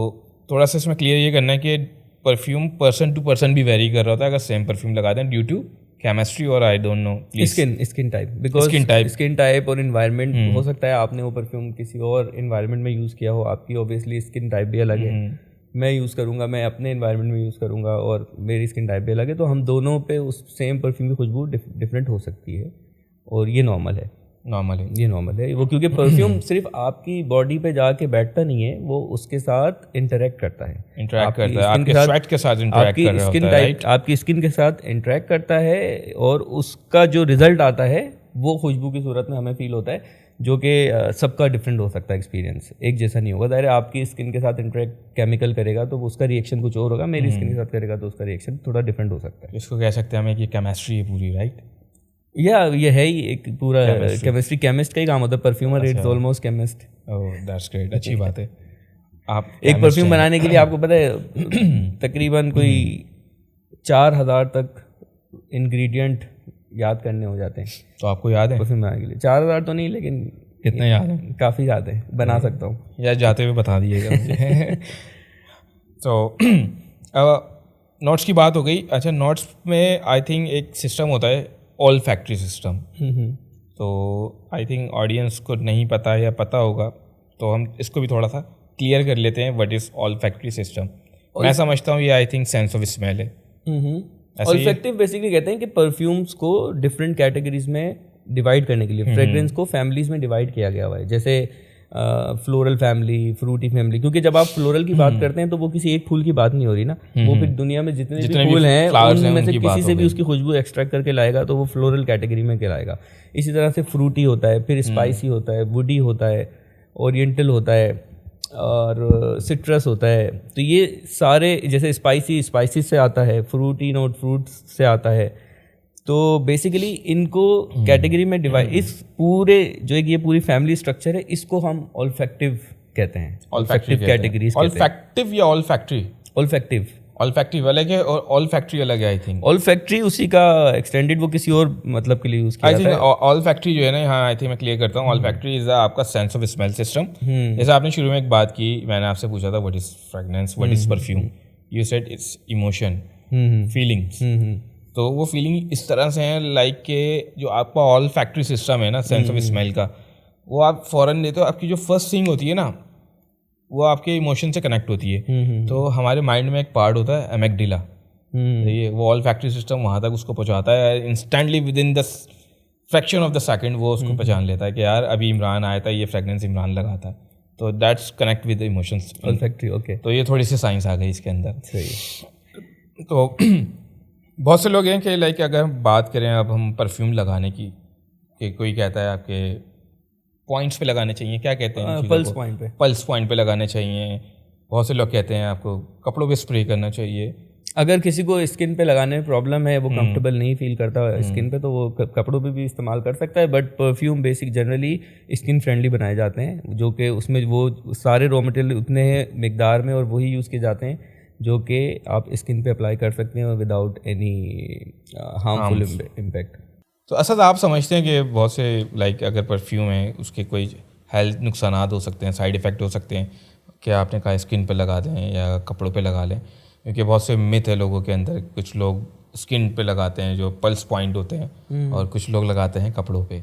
थोड़ा सा इसमें क्लियर ये करना है कि परफ्यूम पर्सन टू पर्सन भी वेरी कर रहा होता है अगर सेम परफ्यूम लगा दें, ड्यू टू केमिस्ट्री और I don't know skin type, because skin type और इन्वायरमेंट हो सकता है आपने वो परफ्यूम किसी और इन्वायरमेंट में यूज़ किया हो, आपकी ऑब्वियसली स्किन टाइप भी अलग है, मैं यूज़ करूँगा, मैं अपने इन्वायरमेंट में यूज़ करूँगा और मेरी स्किन टाइप भी अलग है, तो हम दोनों पे उस सेम परफ्यूम की खुशबू डिफरेंट हो सकती है और ये नॉर्मल है। ये नॉर्मल है वो, क्योंकि परफ्यूम सिर्फ आपकी बॉडी पे जाके बैठता नहीं है, वो उसके साथ इंटरेक्ट करता है, आपके स्वेट के साथ इंटरेक्ट कर रहा होता है, राइट? आपकी स्किन के साथ इंटरेक्ट करता है और उसका जो रिजल्ट आता है वो खुशबू की सूरत में हमें फील होता है, जो कि सबका डिफरेंट हो सकता है, एक्सपीरियंस एक जैसा नहीं होगा। ज़ाहिर है आपकी स्किन के साथ इंटरेक्ट केमिकल करेगा तो उसका रिएक्शन कुछ और होगा, मेरी स्किन के साथ करेगा तो उसका रिएक्शन थोड़ा डिफरेंट हो सकता है। इसको कह सकते हैं हमें कि केमिस्ट्री है पूरी, राइट? या ये है ही एक पूरा केमिस्ट्री, केमिस्ट का ही काम होता है, perfumer it's almost chemist. Oh that's great, अच्छी बात है। आप एक परफ्यूम बनाने के लिए आपको पता है तकरीबन कोई 4000 तक इंग्रेडिएंट याद करने हो जाते हैं। तो आपको याद है परफ्यूम बनाने के लिए 4000 तो नहीं, लेकिन कितने याद है? काफ़ी याद है, बना सकता हूँ यार, जाते हुए बता दिएगा मुझे। तो नोट्स की बात हो गई। अच्छा, नोट्स में आई थिंक एक सिस्टम होता है ऑल फैक्ट्री सिस्टम, तो आई थिंक ऑडियंस को नहीं पता या पता होगा, तो हम इसको भी थोड़ा सा क्लियर कर लेते हैं what is all factory system. मैं समझता हूँ ये I think sense of smell है। ऑल्फैक्टिव बेसिकली कहते हैं कि परफ्यूम्स को डिफरेंट कैटेगरीज में डिवाइड करने के लिए फ्रेग्रेंस को फैमिलीज में डिवाइड किया गया हुआ है, जैसे फ्लोरल फैमिली, फ्रूटी फैमिली, क्योंकि जब आप फ्लोरल की बात करते हैं तो वो किसी एक फूल की बात नहीं हो रही ना, वो फिर दुनिया में जितने भी फूल हैं उनमें से किसी से भी उसकी खुशबू एक्सट्रैक्ट करके लाएगा तो वो फ्लोरल कैटेगरी में कहलाएगा। इसी तरह से फ्रूटी होता है, फिर स्पाइसी होता है, वुडी होता है, ओरिएंटल होता है और सिट्रस होता है। तो ये सारे, जैसे स्पाइसी से आता है, फ्रूटी नोट फ्रूट्स से आता है, तो बेसिकली इनको कैटेगरी में डिवाइड, इस पूरे जो एक ये पूरी फैमिली स्ट्रक्चर है इसको हम ऑल्फैक्टिव कहते हैं, ऑल्फैक्टिव कैटेगरीज। ऑल्फैक्टिव या ऑल फैक्ट्री? ऑल्फैक्टिव। ऑल्फैक्टिव अलग है और ऑल फैक्ट्री अलग है आई थिंक। ऑल फैक्ट्री उसी का एक्सटेंडेड, वो किसी और मतलब के लिए यूज किया जाता है। ऑल फैक्ट्री जो है ना, हाँ आई थिंक मैं क्लियर करता हूँ। ऑल फैक्ट्री इज आपका सेंस ऑफ स्मेल सिस्टम। जैसे आपने शुरू में एक बात की, मैंने आपसे पूछा था what is fragrance, what is perfume, you said it's emotion, feelings. तो वो फीलिंग इस तरह से है लाइक के जो आपका ऑल फैक्ट्री सिस्टम है ना सेंस ऑफ स्मेल का, वो आप फ़ौरन लेते हो, आपकी जो फर्स्ट थिंग होती है ना वो आपके इमोशन से कनेक्ट होती है। तो हमारे माइंड में एक पार्ट होता है एमेगडिला, ये वो ऑल फैक्ट्री सिस्टम वहाँ तक उसको पहुँचाता है, instantly with in the fraction of the second वो उसको पहचान लेता है कि यार अभी इमरान आया था, ये फ्रेगनेंस इमरान लगा था, तो that's connect with emotions. All factory, okay. तो ये थोड़ी सी साइंस आ गई इसके अंदर। सही। तो बहुत से लोग हैं कि लाइक अगर हम बात करें अब हम परफ्यूम लगाने की, कि कोई कहता है आपके पॉइंट्स पे लगाने चाहिए, क्या कहते हैं पल्स पॉइंट पे, पल्स पॉइंट पे लगाने चाहिए। बहुत से लोग कहते हैं आपको कपड़ों पे स्प्रे करना चाहिए। अगर किसी को स्किन पे लगाने में प्रॉब्लम है, वो कंफर्टेबल नहीं फील करता स्किन पे, तो वो कपड़ों पे भी इस्तेमाल कर सकता है। But perfume basic generally skin friendly बनाए जाते हैं, जो कि उसमें वो सारे रॉ मटेरियल उतने मिकदार में और वही यूज़ किए जाते हैं जो कि आप स्किन पे अप्लाई कर सकते हैं विदाउट एनी हार्मफुल इम्पैक्ट। तो असद आप समझते हैं कि बहुत से लाइक अगर परफ्यूम है उसके कोई हेल्थ नुकसान हो सकते हैं, साइड इफ़ेक्ट हो सकते हैं, क्या आपने कहा स्किन पे लगा दें या कपड़ों पे लगा लें? क्योंकि बहुत से मिथ है लोगों के अंदर, कुछ लोग स्किन पे लगाते हैं जो पल्स पॉइंट होते हैं और कुछ लोग लगाते हैं कपड़ों पे।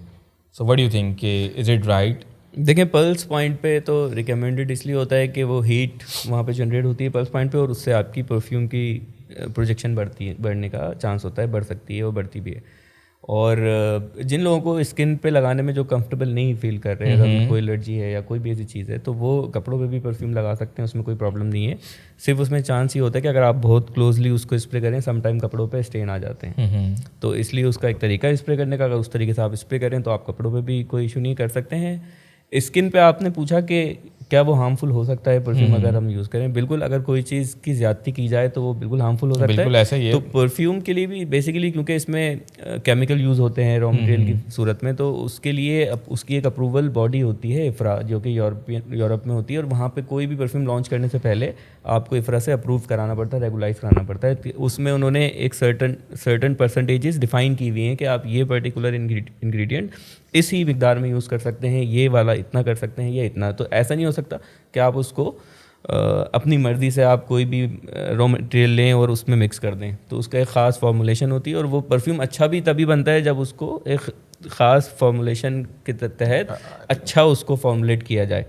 So what do you think कि इज़ इट राइट? देखें, पल्स पॉइंट पे तो रिकमेंडेड इसलिए होता है कि वो हीट वहाँ पे जनरेट होती है पल्स पॉइंट पे, और उससे आपकी परफ्यूम की प्रोजेक्शन बढ़ने का चांस होता है, बढ़ सकती है, वो बढ़ती भी है। और जिन लोगों को स्किन पे लगाने में जो कंफर्टेबल नहीं फील कर रहे हैं, अगर कोई एलर्जी है या कोई भी ऐसी चीज़ है, तो वो कपड़ों पे भी परफ्यूम लगा सकते हैं, उसमें कोई प्रॉब्लम नहीं है। सिर्फ उसमें चांस ये होता है कि अगर आप बहुत क्लोजली उसको स्प्रे करें, समटाइम कपड़ों पे स्टेन आ जाते हैं, तो इसलिए उसका एक तरीका है स्प्रे करने का। अगर उस तरीके से आप स्प्रे करें तो आप कपड़ों पे भी कोई इशू नहीं कर सकते हैं। स्किन पे आपने पूछा कि क्या वो हार्मफुल हो सकता है परफ्यूम अगर हम यूज़ करें? बिल्कुल, अगर कोई चीज़ की ज़्यादती की जाए तो वो बिल्कुल हार्मफुल हो सकता है। बिल्कुल ऐसा ही है। तो परफ्यूम के लिए भी बेसिकली, क्योंकि इसमें केमिकल यूज़ होते हैं रॉ मटेरियल की सूरत में, तो उसके लिए उसकी एक अप्रूवल बॉडी होती है इफ्रा, जो कि यूरोप में होती है, और वहाँ पे कोई भी परफ्यूम लॉन्च करने से पहले आपको इफ्रा से अप्रूव कराना पड़ता है, रेगुलाइज कराना पड़ता है। उसमें उन्होंने एक सर्टन परसेंटेजेस डिफाइन की हुई हैं कि आप ये पर्टिकुलर इंग्रेडिएंट इस ही मिकदार में यूज़ कर सकते हैं, ये वाला इतना कर सकते हैं, ये इतना। तो ऐसा नहीं हो सकता कि आप उसको अपनी मर्ज़ी से आप कोई भी रॉ मटेरियल लें और उसमें मिक्स कर दें। तो उसका एक ख़ास फार्मूलेशन होती है, और वो परफ्यूम अच्छा भी तभी बनता है जब उसको एक ख़ास फार्मूलेशन के तहत अच्छा उसको फॉर्मुलेट किया जाए।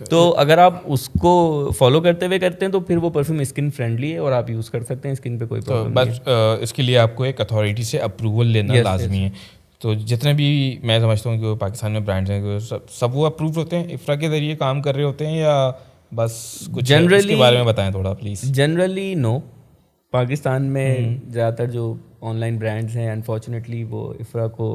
तो अगर आप उसको फॉलो करते हुए करते हैं तो फिर वो परफ्यूम स्किन फ्रेंडली है और आप यूज़ कर सकते हैं, स्किन पे कोई प्रॉब्लम नहीं है। बस इसके लिए आपको एक अथॉरिटी से अप्रूवल लेना लाजमी है। तो जितने भी मैं समझता हूँ कि पाकिस्तान में ब्रांड्स हैं सब वो अप्रूव होते हैं, इफ्रा के ज़रिए काम कर रहे होते हैं, या बस कुछ जनरली इसके बारे में बताएं थोड़ा प्लीज़। जनरली नो, पाकिस्तान में ज़्यादातर जो ऑनलाइन ब्रांड्स हैं अनफॉर्चुनेटली वो इफ्रा को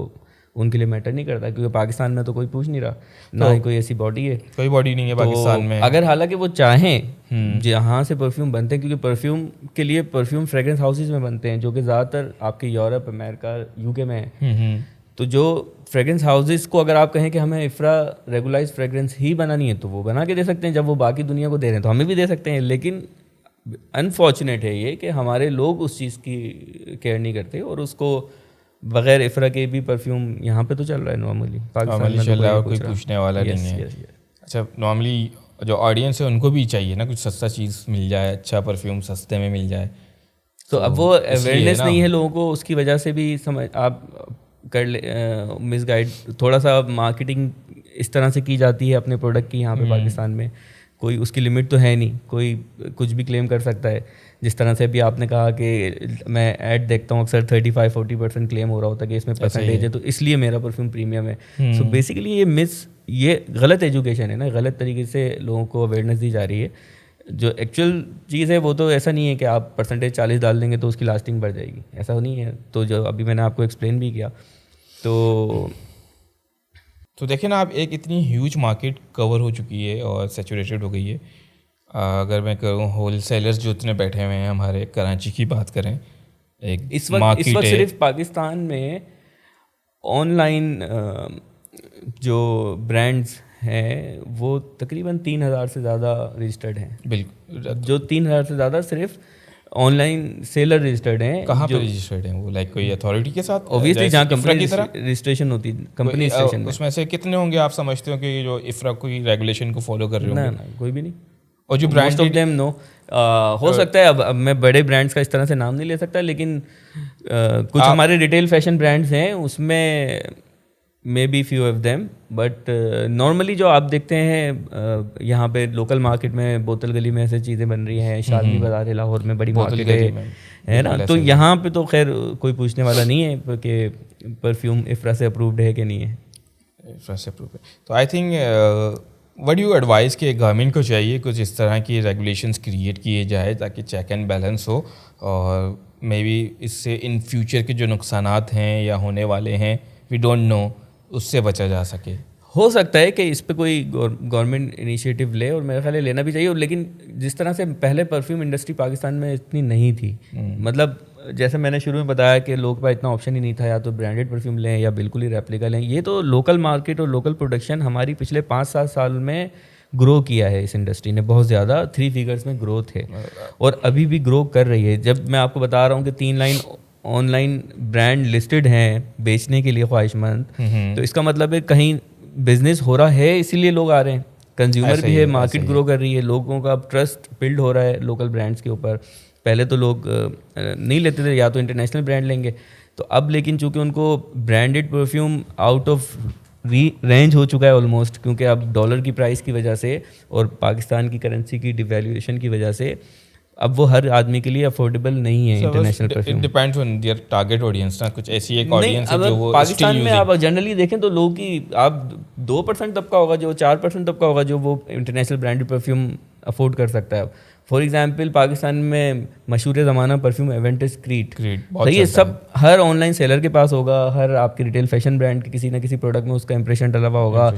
उनके लिए मैटर नहीं करता, क्योंकि पाकिस्तान में तो कोई पूछ नहीं रहा, ना ही कोई ऐसी बॉडी है, कोई बॉडी नहीं है पाकिस्तान में। अगर हालांकि वो चाहें जहाँ से परफ्यूम बनते हैं, क्योंकि परफ्यूम के लिए परफ्यूम फ्रेग्रेंस हाउसेज में बनते हैं, जो कि ज़्यादातर आपके यूरोप, अमेरिका, यूके में है। तो जो फ्रेग्रेंस हाउसेस को अगर आप कहें कि हमें इफ्रा रेगुलाइज फ्रेग्रेंस ही बनानी है तो वो बना के दे सकते हैं, जब वो बाकी दुनिया को दे रहे हैं तो हमें भी दे सकते हैं। लेकिन अनफॉर्चुनेट है ये कि हमारे लोग उस चीज़ की केयर नहीं करते, और उसको बगैर इफ्रा के भी परफ्यूम यहाँ पे तो चल रहा है नॉर्मली, पाकिस्तान में चल रहा है, कोई पूछने वाला नहीं है। अच्छा, नॉर्मली जो ऑडियंस है उनको भी चाहिए ना कुछ सस्ता चीज़ मिल जाए, अच्छा परफ्यूम सस्ते में मिल जाए। तो अब वो अवेयरनेस नहीं है लोगों को, उसकी वजह से भी समझ आप कर ले मिसगाइड, थोड़ा सा मार्केटिंग इस तरह से की जाती है अपने प्रोडक्ट की यहाँ पे पाकिस्तान में। कोई उसकी लिमिट तो है नहीं, कोई कुछ भी क्लेम कर सकता है। जिस तरह से अभी आपने कहा कि मैं ऐड देखता हूँ अक्सर 35-40% क्लेम हो रहा होता है कि इसमें परसेंटेज है, तो इसलिए मेरा परफ्यूम प्रीमियम है। सो बेसिकली ये गलत एजुकेशन है ना, गलत तरीके से लोगों को अवेयरनेस दी जा रही है। जो एक्चुअल चीज़ है वो तो ऐसा नहीं है कि आप परसेंटेज 40 डाल देंगे तो उसकी लास्टिंग बढ़ जाएगी, ऐसा नहीं है। तो जो अभी मैंने आपको एक्सप्लेन भी किया, तो देखिए ना, आप एक इतनी ह्यूज मार्केट कवर हो चुकी है और सैचुरेटेड हो गई है। अगर मैं कहूँ होल सेलर्स जो इतने बैठे हुए हैं, हमारे कराची की बात करें, एक इस वक्त सिर्फ पाकिस्तान में ऑनलाइन जो ब्रांड्स हैं वो तकरीबन 3000 से ज़्यादा रजिस्टर्ड हैं। बिल्कुल, जो 3000 से ज़्यादा सिर्फ ऑनलाइन सेलर रजिस्टर्ड हैं। कहाँ पे रजिस्टर्ड हैं वो? लाइक कोई अथॉरिटी के साथ? ऑब्वियसली जहाँ कंपनी की रजिस्ट्रेशन होती है, कंपनी रजिस्ट्रेशन में। उसमें से कितने होंगे आप समझते हो कि जो इफ्रा कोई रेगुलेशन को फॉलो कर रहे होंगे? ना, कोई भी नहीं। और जो ब्रांड ऑफ देम नो, हो सकता है, अब मैं बड़े ब्रांड्स का इस तरह से नाम नहीं ले सकता, लेकिन कुछ हमारे रिटेल फैशन ब्रांड्स हैं, उसमें may be few of them, but normally जो आप देखते हैं यहाँ पे लोकल मार्केट में बोतल गली में ऐसे चीज़ें बन रही हैं, शादी बाजार है लाहौर में, बड़ी मार्केट है ना, तो यहाँ पे तो खैर कोई पूछने वाला नहीं है कि परफ्यूम इफ्रा से अप्रूव्ड है कि नहीं है। इफ्रा से अप्रूव्ड है, तो I think what you advice कि गवर्नमेंट को चाहिए कुछ इस तरह की रेगुलेशंस क्रिएट किए जाए ताकि चेक एंड बैलेंस हो, और मे बी इससे इन फ्यूचर के जो नुकसानात हैं या होने वाले हैं, वी डोंट नो, उससे बचा जा सके। हो सकता है कि इस पे कोई गवर्नमेंट इनिशिएटिव ले, और मेरा ख्याल है लेना भी चाहिए। लेकिन जिस तरह से पहले परफ्यूम इंडस्ट्री पाकिस्तान में इतनी नहीं थी, मतलब जैसे मैंने शुरू में बताया कि लोगों के पास इतना ऑप्शन ही नहीं था, या तो ब्रांडेड परफ्यूम लें या बिल्कुल ही रेप्लिका लें। ये तो लोकल मार्केट और लोकल प्रोडक्शन हमारी पिछले 5-7 साल में ग्रो किया है, इस इंडस्ट्री ने बहुत ज़्यादा 3 फिगर्स में ग्रोथ है, और अभी भी ग्रो कर रही है। जब मैं आपको बता रहा हूँ कि 3 लाइन ऑनलाइन ब्रांड लिस्टेड हैं बेचने के लिए ख्वाहिशमंद, तो इसका मतलब है कहीं बिजनेस हो रहा है, इसीलिए लोग आ रहे हैं। कंज्यूमर भी है, मार्केट ग्रो कर रही है, लोगों का ट्रस्ट बिल्ड हो रहा है लोकल ब्रांड्स के ऊपर। पहले तो लोग नहीं लेते थे, या तो इंटरनेशनल ब्रांड लेंगे, तो अब लेकिन चूंकि उनको branded perfume out of range हो चुका है ऑलमोस्ट, क्योंकि अब डॉलर की प्राइस की वजह से और पाकिस्तान की करेंसी की डिवैल्यूएशन की वजह से अब वो हर आदमी के लिए अफोर्डेबल नहीं है international perfume. It depends on their target audience ना, कुछ ऐसी एक नहीं, ऑडियंस है अगर जो वो पाकिस्तान में आप जनरली देखें तो लोग की आप 2% तबका होगा, जो 4% तबका होगा जो वो इंटरनेशनल ब्रांडेड परफ्यूम अफोर्ड कर सकता है। फॉर एग्जांपल पाकिस्तान में मशहूर ज़माना परफ्यूम एवेंटिस क्रीड, सही है, सब हर ऑनलाइन सेलर के पास होगा, हर आपके रिटेल फैशन ब्रांड के किसी ना किसी प्रोडक्ट में उसका इंप्रेशन डला हुआ होगा,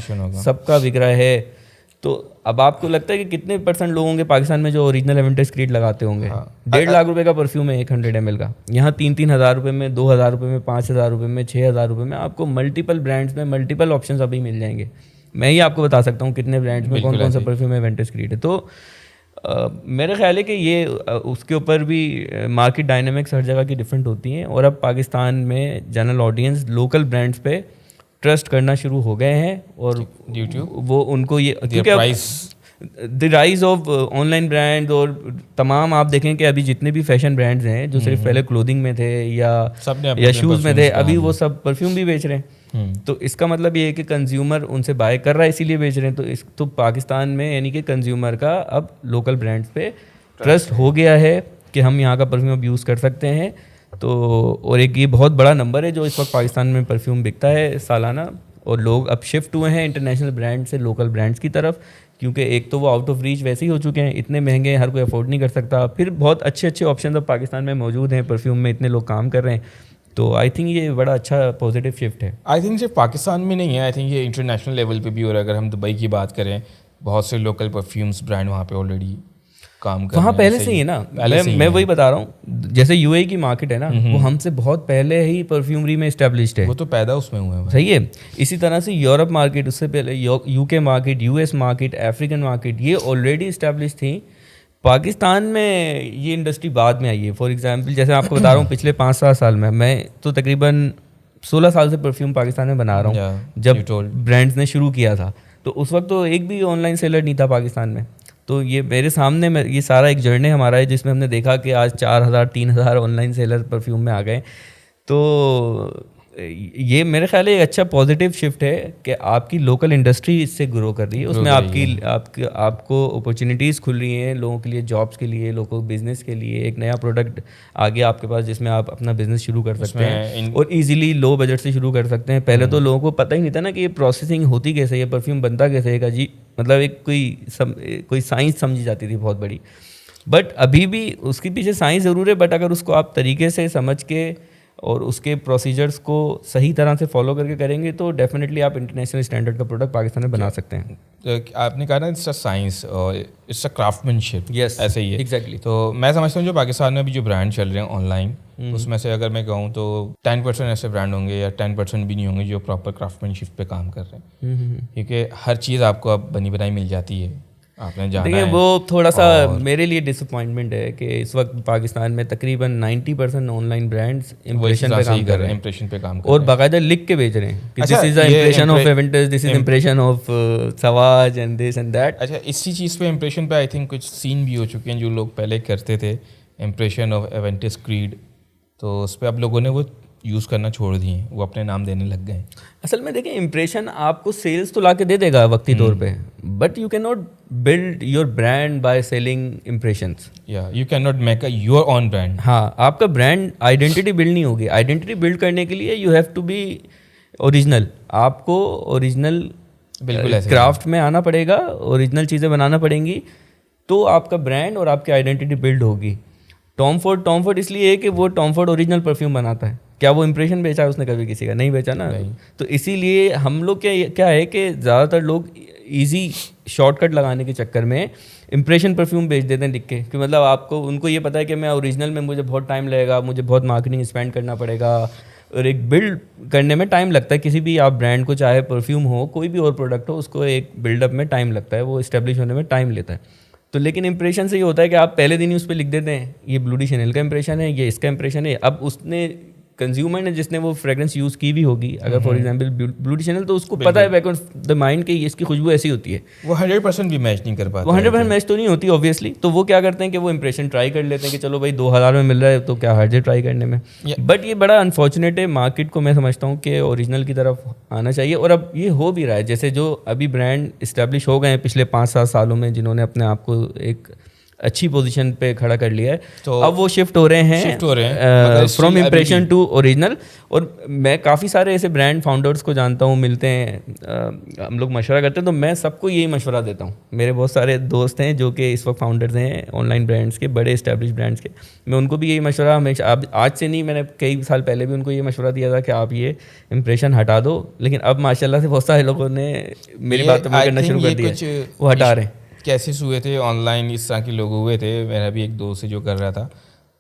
सबका बिक रहा है। तो अब आपको लगता है कि कितने % लोग होंगे पाकिस्तान में जो ओरिजिनल एवेंटिस क्रीड लगाते होंगे? 1.5 लाख रुपए का परफ्यूम है 100 ml का, यहाँ 3-3 हज़ार रुपये में, 2,000 रुपये में, 5,000 रुपये में, 6,000 रुपये में आपको मल्टीपल ब्रांड्स में मल्टीपल ऑप्शंस अभी मिल जाएंगे। मैं ही आपको बता सकता हूँ कितने ब्रांड्स में कौन कौन सा परफ्यूम एवेंटिस क्रीड है। तो मेरा ख्याल है कि ये उसके ऊपर भी मार्केट डायनामिक्स हर जगह की डिफरेंट होती हैं, और अब पाकिस्तान में जनरल ऑडियंस लोकल ब्रांड्स पे ट्रस्ट करना शुरू हो गए हैं, और वो उनको ये the rise of online brand, और तमाम आप देखें कि अभी जितने भी फैशन ब्रांड्स हैं जो सिर्फ पहले क्लोथिंग में थे या शूज़ में थे, अभी वो सब परफ्यूम भी बेच रहे हैं। तो इसका मतलब ये है कि कंज्यूमर उनसे बाय कर रहा है, इसीलिए बेच रहे हैं। तो पाकिस्तान में यानी कि कंज्यूमर का अब लोकल ब्रांड्स पे ट्रस्ट हो गया है कि हम यहाँ का परफ्यूम अब यूज़ कर सकते हैं। तो और एक ये बहुत बड़ा नंबर है जो इस वक्त पाकिस्तान में परफ्यूम बिकता है सालाना, और लोग अब शिफ्ट हुए हैं इंटरनेशनल ब्रांड से लोकल ब्रांड्स की तरफ, क्योंकि एक तो वो आउट ऑफ रीच वैसे ही हो चुके हैं, इतने महंगे हर कोई अफोर्ड नहीं कर सकता, फिर बहुत अच्छे ऑप्शन अब पाकिस्तान में मौजूद हैं परफ्यूम में, इतने लोग काम कर रहे हैं। तो आई थिंक ये बड़ा अच्छा पॉजिटिव शिफ्ट है। आई थिंक सिर्फ पाकिस्तान में नहीं है, आई थिंक ये इंटरनेशनल लेवल पे भी हो रहा है। अगर हम दुबई की बात करें, बहुत से लोकल परफ्यूम्स ब्रांड वहाँ पे ऑलरेडी काम कर रहे हैं। वहाँ पहले से ही है ना, मैं वही बता रहा हूँ, जैसे यूएई की मार्केट है ना, वो हमसे बहुत पहले ही परफ्यूमरी में एस्टेब्लिश्ड है, वो तो पैदा उसमें हुए हैं, सही है। इसी तरह से यूरोप मार्केट, उससे पहले UK market, US market, African market, ये ऑलरेडी इस्टेब्लिश थी। पाकिस्तान में ये इंडस्ट्री बाद में आई है। फॉर एग्जांपल जैसे आपको बता रहा हूँ, पिछले 5-7 साल में, मैं तो तकरीबन 16 साल से परफ्यूम पाकिस्तान में बना रहा हूँ, जब ब्रांड्स ने शुरू किया था। तो उस वक्त तो एक भी ऑनलाइन सेलर नहीं था पाकिस्तान में। तो ये मेरे सामने ये सारा एक जर्नी हमारा है, जिसमें हमने देखा कि आज 4,000-3,000 ऑनलाइन सेलर परफ्यूम में आ गए। तो ये मेरे ख्याल है एक अच्छा पॉजिटिव शिफ्ट है कि आपकी लोकल इंडस्ट्री इससे ग्रो कर रही है, उसमें आपको अपॉर्चुनिटीज़ खुल रही हैं लोगों के लिए, जॉब्स के लिए, लोगों बिजनेस के लिए। एक नया प्रोडक्ट आ गया आपके पास जिसमें आप अपना बिजनेस शुरू कर सकते हैं, और इजीली लो बजट से शुरू कर सकते हैं। पहले तो लोगों को पता ही नहीं था ना कि ये प्रोसेसिंग होती कैसे, ये परफ्यूम बनता कैसे है जी, मतलब एक कोई साइंस समझी जाती थी बहुत बड़ी। बट अभी भी उसके पीछे साइंस ज़रूर है, बट अगर उसको आप तरीके से समझ के और उसके प्रोसीजर्स को सही तरह से फॉलो करके करेंगे तो डेफिनेटली आप इंटरनेशनल स्टैंडर्ड का प्रोडक्ट पाकिस्तान में बना सकते हैं। तो आपने कहा ना इट्स अ साइंस और इट्स अ क्राफ्टमैनशिप, यस ऐसे ही है एग्जैक्टली। तो मैं समझता हूँ जो पाकिस्तान में अभी जो ब्रांड चल रहे हैं ऑनलाइन, उसमें से अगर मैं कहूँ तो 10% ऐसे ब्रांड होंगे या 10% भी नहीं होंगे जो प्रॉपर क्राफ्टमैनशिप पे काम कर रहे हैं, क्योंकि हर चीज़ आपको अब बनी बनाई मिल जाती है, आपने जाना है। वो थोड़ा सा मेरे लिए डिसअपॉइंटमेंट है कि इस वक्त पाकिस्तान में तकरीबन 90% ऑनलाइन ब्रांड्स इंप्रेशन पे काम कर रहे हैं, इंप्रेशन पे काम और बाकायदा लिख के बेच रहे हैं कि this is the impression of Aventus, this is impression of Sauvage and this and that. अच्छा, इसी चीज़ पे इंप्रेशन पे आई थिंक कुछ सीन भी हो चुके हैं जो लोग पहले करते थे, इंप्रेशन ऑफ एवेंटिस क्रीड, तो उस पर अब लोगों ने वो यूज़ करना छोड़ दिए, वो अपने नाम देने लग गए। असल में देखें, इंप्रेशन आपको सेल्स तो ला के दे देगा वक्ती तौर पे, but you can not build your brand by selling impressions. या you can not make a your own brand. हाँ, आपका ब्रांड आइडेंटिटी बिल्ड नहीं होगी। आइडेंटिटी बिल्ड करने के लिए you have to be original, आपको ओरिजिनल बिल्कुल क्राफ्ट में आना पड़ेगा, ओरिजिनल चीज़ें बनाना पड़ेंगी, तो आपका ब्रांड और आपकी आइडेंटिटी बिल्ड होगी। टॉम फोर्ड इसलिए है कि वो टॉम फोर्ड ओरिजिनल परफ्यूम बनाता है। क्या वो इंप्रेशन बेचा है उसने कभी किसी का? नहीं बेचा ना। तो इसीलिए हम लोग क्या है कि ज़्यादातर लोग इजी शॉर्टकट लगाने के चक्कर में इंप्रेशन परफ्यूम बेच देते हैं लिख के, कि मतलब आपको उनको ये पता है कि मैं ओरिजिनल में मुझे बहुत टाइम लगेगा, मुझे बहुत मार्केटिंग स्पेंड करना पड़ेगा, और एक बिल्ड करने में टाइम लगता है। किसी भी आप ब्रांड को, चाहे परफ्यूम हो कोई भी और प्रोडक्ट हो, उसको एक बिल्डअप में टाइम लगता है, वो इस्टेब्लिश होने में टाइम लेता है। तो लेकिन इंप्रेशन से ये होता है कि आप पहले दिन ही उस पर लिख देते हैं ये ब्लू डी शैनेल का इंप्रेशन है, ये इसका इंप्रेशन है। अब उसने कंज्यूमर ने जिसने वो फ्रेग्रेंस यूज़ की भी होगी, अगर फॉर एग्जांपल ब्लू डी शैनेल, तो उसको पता है बैक ऑफ द माइंड कि इसकी खुशबू ऐसी होती है। वो 100% भी मैच नहीं कर पाता, वो 100% मैच तो नहीं होती ऑब्वियसली। तो वो क्या करते हैं कि वो इंप्रेशन ट्राई कर लेते हैं कि चलो भाई 2000 में मिल रहा है तो क्या हर्ज है ट्राई करने में। बट ये बड़ा अनफॉर्चुनेट है, मार्केट को मैं समझता हूँ कि ओरिजिनल की तरफ आना चाहिए, और अब ये हो भी रहा है। जैसे जो अभी ब्रांड इस्टेब्लिश हो गए हैं पिछले 5-7 सालों में, जिन्होंने अपने आप को एक अच्छी पोजीशन पे खड़ा कर लिया है। तो अब वो शिफ्ट हो रहे हैं मगर from still impression to original. और मैं काफ़ी सारे ऐसे ब्रांड फाउंडर्स को जानता हूँ, मिलते हैं, हम लोग मशवरा करते हैं, तो मैं सबको यही मशवरा देता हूँ। मेरे बहुत सारे दोस्त हैं जो कि इस वक्त फाउंडर्स हैं ऑनलाइन ब्रांड्स के, बड़े इस्टेब्लिश ब्रांड्स के, मैं उनको भी यही मशवरा हमेशा, आज से नहीं, मैंने कई साल पहले भी उनको ये मशवरा दिया था कि आप ये इम्प्रेशन हटा दो, लेकिन अब माशाल्लाह से बहुत सारे लोगों ने मेरी बात करना शुरू कर दिया, वो हटा रहे हैं। केसेस हुए थे ऑनलाइन, इस तरह के लोग हुए थे, मेरा भी एक दोस्त है जो कर रहा था,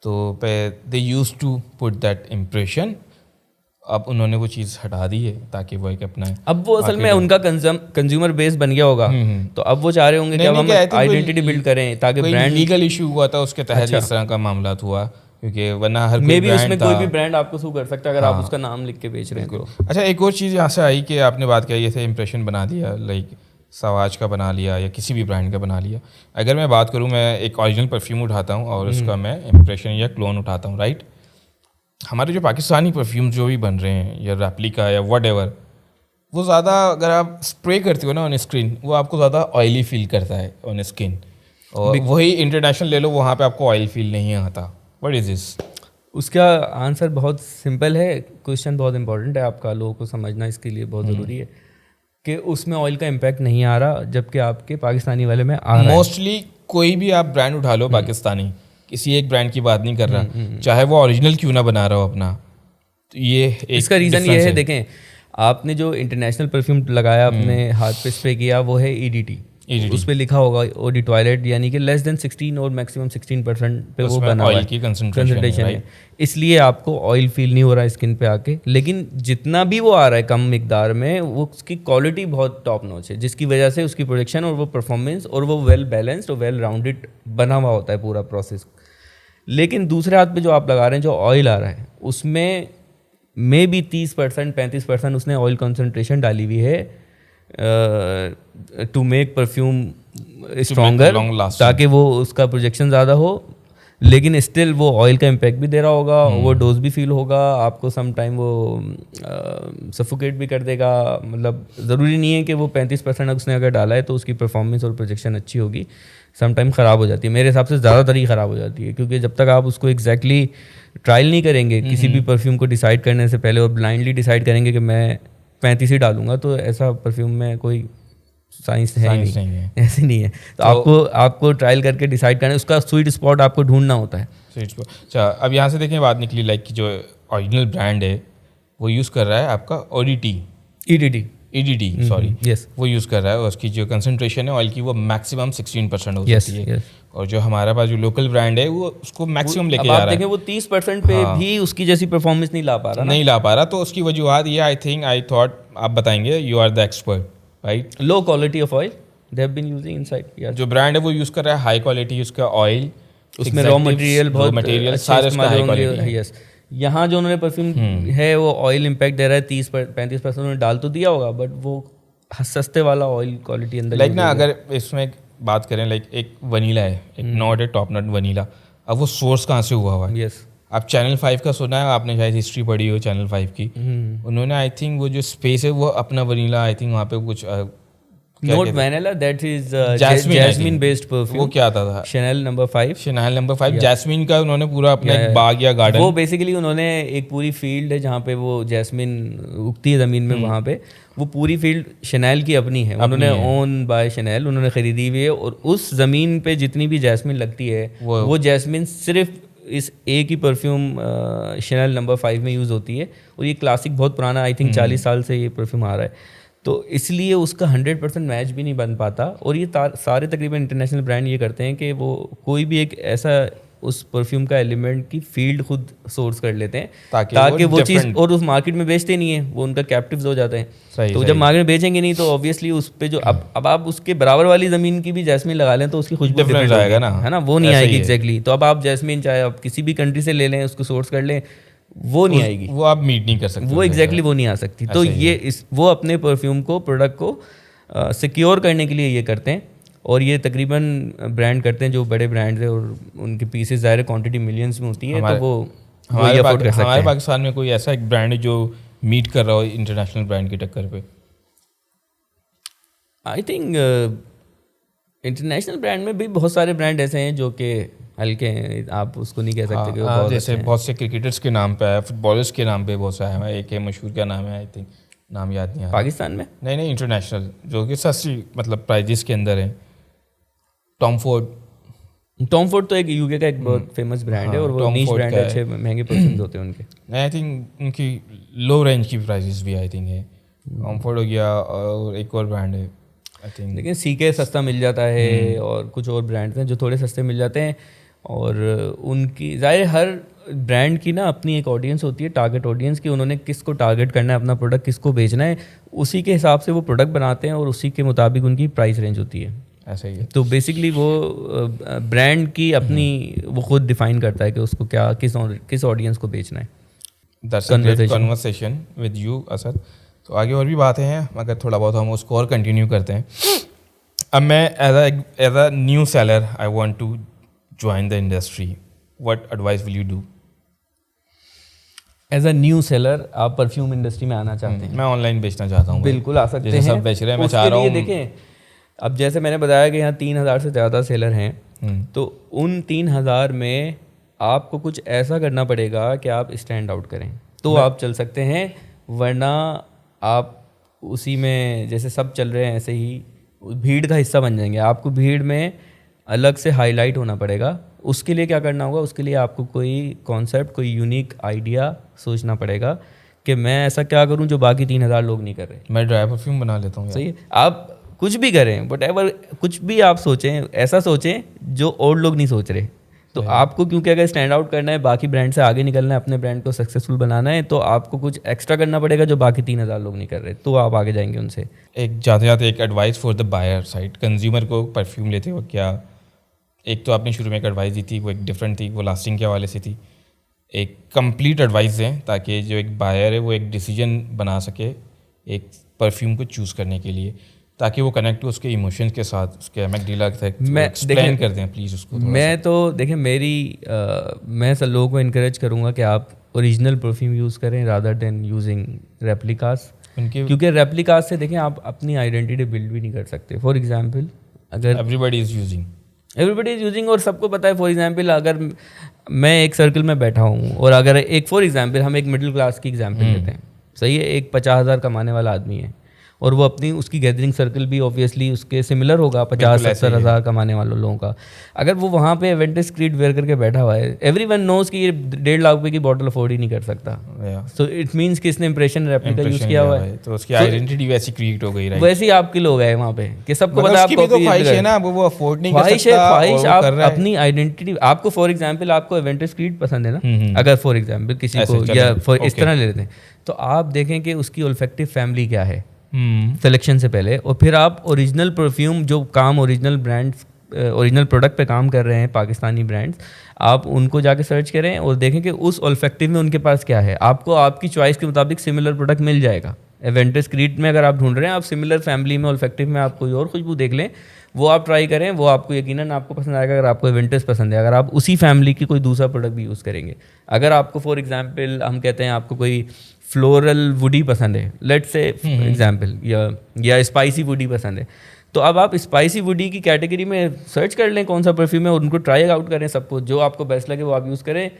तो they use to put that impression, अब उन्होंने वो चीज़ हटा दी है ताकि वो एक अपना, अब वो असल में उनका कंज्यूमर बेस बन गया होगा, तो अब वो चाह रहे होंगे कि अब हम आइडेंटिटी बिल्ड करें ताकि ब्रांड, लीगल इशू हुआ था उसके तहत इस तरह का मामला हुआ, क्योंकि वरना हर कोई ब्रांड उसमें कोई भी ब्रांड आपको सू कर सकता है अगर आप उसका नाम लिख के बेच रहे हैं तो। अच्छा, एक और चीज़ यहाँ से आई कि आपने बात की ये इम्प्रेशन बना दिया, लाइक सवाज का बना लिया या किसी भी ब्रांड का बना लिया। अगर मैं बात करूँ, मैं एक ओरिजिनल परफ्यूम उठाता हूँ और उसका मैं इम्प्रेशन या क्लोन उठाता हूँ, राइट। हमारे जो पाकिस्तानी परफ्यूम जो भी बन रहे हैं या रेप्लिका या व्हाटएवर, वो ज़्यादा अगर आप स्प्रे करते हो ना ऑन स्किन, वो आपको ज़्यादा ऑयली फील करता है ऑन स्किन, और वही इंटरनेशनल ले लो, वहाँ पे आपको ऑयल फील नहीं आता। What is this? उसका आंसर बहुत सिंपल है, क्वेश्चन बहुत इंपॉर्टेंट है, आपका लोगों को समझना इसके लिए बहुत ज़रूरी है कि उसमें ऑयल का इम्पैक्ट नहीं आ रहा, जबकि आपके पाकिस्तानी वाले में आ रहा है। मोस्टली कोई भी आप ब्रांड उठा लो पाकिस्तानी, किसी एक ब्रांड की बात नहीं कर रहा, चाहे वो ओरिजिनल क्यों ना बना रहा हो अपना, तो ये इसका रीज़न ये है, देखें आपने जो इंटरनेशनल परफ्यूम लगाया, अपने हाथ पे स्प्रे किया, वो है EDT, उस पर लिखा होगा ओडी टॉयलेट, यानी कि लेस देन 16 और मैक्सिमम 16% पे वो बना हुआ है, की कंसंट्रेशन है, इसलिए आपको ऑयल फील नहीं हो रहा है स्किन पे आके। लेकिन जितना भी वो आ रहा है कम मिकदार में, वो उसकी क्वालिटी बहुत टॉप नॉच है, जिसकी वजह से उसकी प्रोडक्शन और वो परफॉर्मेंस और वो वेल बैलेंस्ड और वेल राउंडेड बना हुआ होता है पूरा प्रोसेस। लेकिन दूसरे हाथ पे जो आप लगा रहे हैं, जो ऑयल आ रहा है, उसमें मे भी 30% 35% उसने ऑयल कंसंट्रेशन डाली हुई है टू मेक परफ्यूम स्ट्रॉन्गर, ताकि वो उसका प्रोजेक्शन ज़्यादा हो, लेकिन स्टिल वो ऑयल का इम्पैक्ट भी दे रहा होगा, वो डोज भी फील होगा आपको, सम टाइम वो सफोकेट भी कर देगा। मतलब ज़रूरी नहीं है कि वो 35% उसने अगर डाला है तो उसकी परफॉर्मेंस और प्रोजेक्शन अच्छी होगी, सम टाइम ख़राब हो जाती है, मेरे हिसाब से ज़्यादातर ही ख़राब हो जाती है, क्योंकि जब तक आप उसको एग्जैक्टली ट्रायल नहीं करेंगे किसी भी परफ्यूम को डिसाइड करने से पहले, और ब्लाइंडली डिसाइड करेंगे कि मैं 35 ही डालूंगा, तो ऐसा परफ्यूम में कोई साइंस है ही नहीं है, ऐसे नहीं है। तो आपको ट्रायल करके डिसाइड करना है, उसका स्वीट स्पॉट आपको ढूंढना होता है। Sweet spot. अच्छा, अब यहाँ से देखें बात निकली, लाइक जो ओरिजिनल ब्रांड है वो यूज़ कर रहा है आपका EDT सॉरी, यस, वो यूज़ कर रहा है, और उसकी जो कंसंट्रेशन है ऑयल की वो मैक्सिमम 16% हो जाती है, और जो हमारे पास जो लोकल ब्रांड है वो उसको मैक्सिमम लेके जा रहा है। देखें वो 30% पे भी उसकी जैसी परफॉर्मेंस नहीं ला पा रहा, तो उसकी वजूहत ये आई थॉट आप बताएंगे, you are the expert, right. Low quality of oil they have been using inside, जो ब्रांड है वो यूज़ कर रहा है हाई क्वालिटी उसका ऑयल, उसमें रॉ मटेरियल सारे उसका हाई क्वालिटी। यस, यहाँ जो उन्होंने परफ्यूम है वो ऑयल इम्पैक्ट दे रहा है 30-35% उन्होंने डाल तो दिया होगा, बट वो सस्ते वाला ऑयल क्वालिटी अंदर, लाइक ना, अगर इसमें बात करें, लाइक एक वनीला है, एक नॉट है टॉप नॉट वनीला, अब वो सोर्स कहाँ से हुआ है? यस, आप चैनल 5 का सुना है आपने, शायद हिस्ट्री पढ़ी हो चैनल 5 की, उन्होंने आई थिंक वो जो स्पेस है वो अपना वनीला, आई थिंक वहाँ पे कुछ not vanilla, that is jasmine based perfume. वो क्या था? शैनल नंबर 5 जैस्मिन का उन्होंने पूरा अपना एक बाग या गार्डन, वो बेसिकली उन्होंने एक पूरी फील्ड है जहाँ पे वो जैस्मिन उगती है ज़मीन में, वहाँ पे वो पूरी फील्ड शनैल की अपनी है, उन्होंने ओन बाय शनैल उन्होंने ख़रीदी हुई है, और उस ज़मीन पे जितनी भी जैस्मिन लगती है वो जैस्मिन सिर्फ इस एक ही परफ्यूम शनैल नंबर 5 में यूज़ होती है, और ये क्लासिक बहुत पुराना, आई थिंक 40 साल से ये परफ्यूम आ रहा है, तो इसलिए उसका 100% मैच भी नहीं बन पाता। और ये सारे तकरीबन इंटरनेशनल ब्रांड ये करते हैं कि वो कोई भी एक ऐसा उस परफ्यूम का एलिमेंट की फील्ड खुद सोर्स कर लेते हैं ताकि वो चीज़, और उस मार्केट में बेचते नहीं है, वो उनका कैप्टिव्स हो जाते हैं। तो जब मार्केट में बेचेंगे नहीं तो ऑब्वियसली उस पे जो अब आप उसके बराबर वाली ज़मीन की भी जैस्मिन लगा लें तो उसकी खुशबू डिफरेंट आएगा ना, है ना, वो नहीं आएगी एग्जैक्टली। तो अब आप जैस्मिन चाहे आप किसी भी कंट्री से ले लें, उसको सोर्स कर लें, वो नहीं आएगी, वो आप मीट नहीं कर सकते, वो एग्जैक्टली वो नहीं आ सकती। तो ये वो अपने परफ्यूम को, प्रोडक्ट को सिक्योर करने के लिए ये करते हैं, और ये तकरीबन ब्रांड करते हैं जो बड़े ब्रांड्स हैं, और उनके पीसेस ज़ाहिर क्वांटिटी मिलियंस में होती है, तो वो हमारे पाकिस्तान में कोई ऐसा एक ब्रांड है जो मीट कर रहा हो इंटरनेशनल ब्रांड की टक्कर पे? आई थिंक इंटरनेशनल ब्रांड में भी बहुत सारे ब्रांड ऐसे हैं जो कि हल्के हैं, आप उसको नहीं कह सकते कि वो बहुत जैसे अच्छे हैं। बहुत से क्रिकेटर्स के नाम पे है, फुटबॉलर्स के नाम पे बहुत सा है, एक है मशहूर, क्या नाम है, आई थिंक नाम याद नहीं आ रहा। पाकिस्तान में नहीं, इंटरनेशनल जो कि सस्ती मतलब प्राइजेस के अंदर है। टॉम फोर्ड तो एक यूके का एक बहुत फेमस ब्रांड है और वो टॉम नीश फोर्ड ब्रांड का है, अच्छे महंगे पर्सन होते हैं उनके। आई थिंक उनकी लो रेंज की प्राइजेस भी आई थिंक है। टॉम फोर्ड हो गया और एक और ब्रांड है आई थिंक। लेकिन सीके सस्ता मिल जाता है और कुछ और ब्रांड्स हैं जो थोड़े सस्ते मिल जाते हैं। और उनकी ज़ाहिर हर ब्रांड की ना अपनी एक ऑडियंस होती है, टारगेट ऑडियंस की, उन्होंने किसको टारगेट करना है, अपना प्रोडक्ट किसको बेचना है, उसी के हिसाब से वो प्रोडक्ट बनाते हैं और उसी के मुताबिक उनकी प्राइस रेंज होती है। ऐसा ही है। तो बेसिकली वो ब्रांड की अपनी वो खुद डिफाइन करता है कि उसको क्या किस ऑडियंस को बेचना है। That's a great conversation with you Asad. तो आगे और भी बातें हैं मगर थोड़ा बहुत हम उसको और कंटिन्यू करते हैं। अब मैं as a new seller I want to join the industry, what advice will you do? As a new seller आप परफ्यूम इंडस्ट्री में आना चाहते हैं? मैं ऑनलाइन बेचना चाहता हूँ। बिल्कुल आ सकते हैं, सब बेच रहे हैं, मैं चाह रहा हूँ। देखें, अब जैसे मैंने बताया कि यहाँ 3000 से ज़्यादा सेलर हैं, तो उन 3000 में आपको कुछ ऐसा करना पड़ेगा कि आप स्टैंड आउट करें तो आप चल सकते हैं, वरना आप उसी में जैसे सब चल रहे हैं ऐसे ही भीड़ का हिस्सा बन जाएंगे। आपको भीड़ में अलग से हाईलाइट होना पड़ेगा। उसके लिए क्या करना होगा, उसके लिए आपको कोई कॉन्सेप्ट, कोई यूनिक आइडिया सोचना पड़ेगा कि मैं ऐसा क्या करूं जो बाकी 3000 लोग नहीं कर रहे। मैं ड्राई परफ्यूम बना लेता हूँ। सही है, आप कुछ भी करें, बट एवर कुछ भी आप सोचें, ऐसा सोचें जो और लोग नहीं सोच रहे। तो आपको क्योंकि अगर स्टैंड आउट करना है, बाकी ब्रांड से आगे निकलना है, अपने ब्रांड को सक्सेसफुल बनाना है, तो आपको कुछ एक्स्ट्रा करना पड़ेगा जो बाकी 3000 लोग नहीं कर रहे, तो आप आगे जाएंगे उनसे। एक जाते जाते एक advice for the buyer side, consumer को परफ्यूम लेते हो क्या? एक तो आपने शुरू में एक एडवाइस दी थी, वो एक डिफरेंट थी, वो लास्टिंग के हवाले से थी। एक कंप्लीट एडवाइस दें ताकि जो एक बायर है वो एक डिसीजन बना सके एक परफ्यूम को चूज़ करने के लिए, ताकि वो कनेक्ट हो उसके इमोशंस के साथ, उसके एमेक डीलर के साथ। मैं एक्सप्लेन कर दें प्लीज़ उसको। मैं तो देखें मैं सब लोगों को इनकरेज करूँगा कि आप ओरिजिनल परफ्यूम यूज़ करें रादर देन यूजिंग रेप्लिकास, क्योंकि रेप्लिकास से देखें आप अपनी आइडेंटिटी बिल्ड भी नहीं कर सकते। फॉर एग्जांपल अगर एवरीबडी इज़ यूजिंग और सबको पता है, फॉर एग्जांपल अगर मैं एक सर्कल में बैठा हूँ और अगर एक फॉर एग्जांपल हम एक मिडिल क्लास की एग्जांपल लेते हैं, सही है, एक 50,000 कमाने वाला आदमी है और वो अपनी उसकी गैदरिंग सर्कल भी ऑब्वियसली उसके सिमिलर होगा 50-70 हज़ार कमाने वाले लोगों का। अगर वो वहाँ पे एवेंटिस क्रीड वेयर करके बैठा हुआ है, एवरीवन नोज कि ये 1.5 लाख रुपए की बॉटल अफोर्ड ही नहीं कर सकता, सो इट मीन्स कि इसने इंप्रेशन रेप्लिका यूज़ किया हुआ है, तो उसकी आइडेंटिटी वैसी क्रिएट हो गई। वैसे ही आपके लोग हैं वहाँ पे कि सबको पता है आपको ख्वाहिश है ना, वो अफोर्ड नहीं कर सकता, ख्वाहिश आप अपनी आइडेंटिटी, आपको फॉर एग्जांपल आपको एवेंटिस क्रीड पसंद है ना, अगर फॉर एग्जांपल किसी को या इस तरह ले लेते हैं, तो आप देखें कि उसकी ओल्फैक्टिव फैमिली क्या है सिलेक्शन से पहले, और फिर आप ओरिजिनल परफ्यूम जो काम ओरिजिनल ब्रांड्स ओरिजिनल प्रोडक्ट पे काम कर रहे हैं पाकिस्तानी ब्रांड्स, आप उनको जाके सर्च करें और देखें कि उस ओल्फैक्टिव में उनके पास क्या है। आपको आपकी चॉइस के मुताबिक सिमिलर प्रोडक्ट मिल जाएगा। एवेंटिस क्रीड में अगर आप ढूंढ रहे हैं, आप सिमिलर फैमिली में ओल्फैक्टिव में आप कोई और खुशबू देख लें, वो आप ट्राई करें, वो आपको यकीनन आपको पसंद आएगा। अगर आपको एवेंटिस पसंद है, अगर आप उसी फैमिली की कोई दूसरा प्रोडक्ट भी यूज़ करेंगे, अगर आपको फॉर एग्जांपल हम कहते हैं आपको कोई फ्लोरल वुडी पसंद है, लेट्स से एग्जांपल, या स्पाइसी वुडी पसंद है, तो अब आप स्पाइसी वुडी की कैटेगरी में सर्च कर लें कौन सा परफ्यूम है और उनको ट्राई आउट करें, सबको जो आपको बेस्ट लगे वो आप यूज़ करें,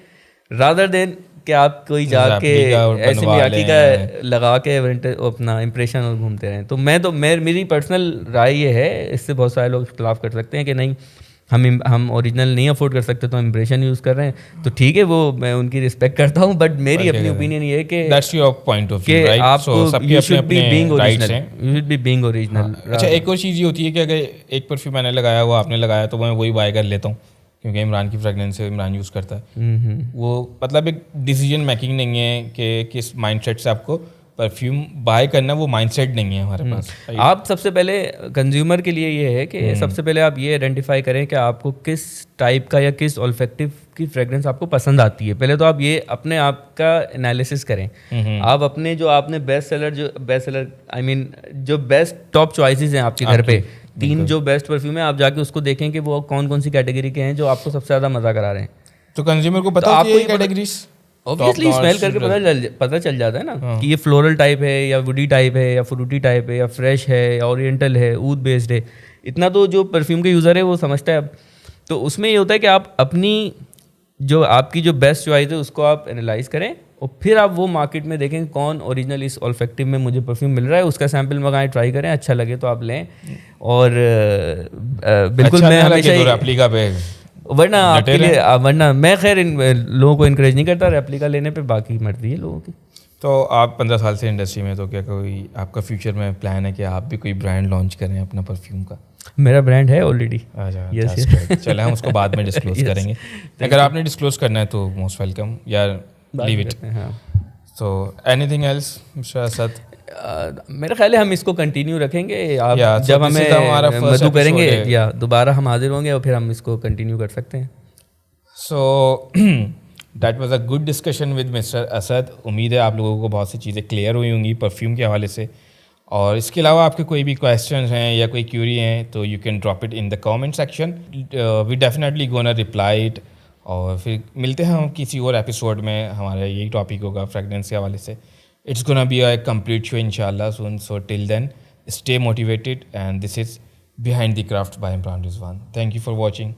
रादर देन कि आप कोई जाके ऐसे मियाकी का लगा के अपना इंप्रेशन और घूमते रहें। तो मेरी पर्सनल राय ये है, इससे बहुत सारे लोग इख्तलाफ कर सकते हैं कि नहीं हम ओरिजिनल नहीं अफोर्ड कर सकते तो हम इंप्रेशन यूज़ कर रहे हैं, तो ठीक है, वो मैं उनकी रिस्पेक्ट करता हूँ, बट मेरी अपनी ओपिनियन ये है कि that's your point of view, right? आपको सबके अपने राइट्स हैं, you should be being original. अच्छा, एक और चीज़ ये होती है कि अगर एक परफ्यूम मैंने लगाया वो आपने लगाया तो मैं वही बाय कर लेता हूँ क्योंकि इमरान की फ्रेगनेंस है, इमरान यूज़ करता है, वो मतलब एक डिसीजन मेकिंग नहीं है कि किस माइंडसेट से आपको परफ्यूम बाय करना, वो माइंडसेट नहीं है हमारे पास। आप सबसे पहले कंज्यूमर के लिए ये है कि सबसे पहले आप ये आइडेंटिफाई करें कि आपको किस टाइप का या किस ओल्फैक्टिव की फ्रेगरेंस आपको पसंद आती है। पहले तो आप ये अपने आप का एनालिसिस करें। आप अपने जो आपने बेस्ट सेलर आई मीन जो बेस्ट टॉप चॉइसेस हैं आपके घर पे, 3 जो बेस्ट परफ्यूम है, आप जाके उसको देखें कि वो कौन कौन सी कैटेगरी के हैं जो आपको सबसे ज़्यादा मज़ा करा रहे हैं। तो कंज्यूमर को पता होती है कैटेगरीज, ऑब्वियसली स्मेल करके पता चल जाता है ना कि ये फ्लोरल टाइप है या वुडी टाइप है या फ्रूटी टाइप है या फ्रेश है या ओरिएंटल है, ऊद बेस्ड है। इतना तो जो परफ्यूम के यूज़र है वो समझता है अब। तो उसमें ये होता है कि आप अपनी जो आपकी जो बेस्ट चॉइस है उसको आप एनालाइज करें और फिर आप वो मार्केट में देखें कौन ओरिजिनल इस ऑल्फेक्टिव में मुझे परफ्यूम मिल रहा है, उसका सैंपल मंगाएं, ट्राई करें, अच्छा लगे तो आप लें। और बिल्कुल अच्छा मैं नहीं लगे हमेशा तो रेप्लिका पे वरना डटे आपके लिए रहें। वरना मैं खैर लोगों को इनकरेज नहीं करता रेप्लिका लेने पे, बाकी मर्जी है लोगों की। तो आप 15 साल से इंडस्ट्री में, तो क्या कोई आपका फ्यूचर में प्लान है कि आप भी कोई ब्रांड लॉन्च करें अपना परफ्यूम का? मेरा ब्रांड है ऑलरेडी। Yes, yes. चले हम उसको बाद में डिस्क्लोज करेंगे। अगर आपने डिस्क्लोज करना है तो मोस्ट वेलकम, या लीव इट। हाँ। So anything else mister Asad? मेरा ख्याल है हम इसको कंटिन्यू रखेंगे। आप Yeah, so जब this is हमें हमारा first मधु करेंगे episode है। या दोबारा हम हाजिर होंगे और फिर हम इसको कंटिन्यू कर सकते हैं। So that was a good discussion with mister Asad. उम्मीद है आप लोगों को बहुत सी चीज़ें क्लियर हुई होंगी परफ्यूम के हवाले से। और इसके अलावा आपके कोई भी क्वेश्चन हैं या कोई क्यूरी हैं तो you can drop it in the comment section, we definitely gonna reply it. और फिर मिलते हैं हम किसी और एपिसोड में, हमारा यही टॉपिक होगा फ्रेगनेंस के हवाले से। It's gonna be a complete show इंशाल्लाह soon. So till then stay motivated and this is behind the craft by Imran Rizwan. Thank you for watching.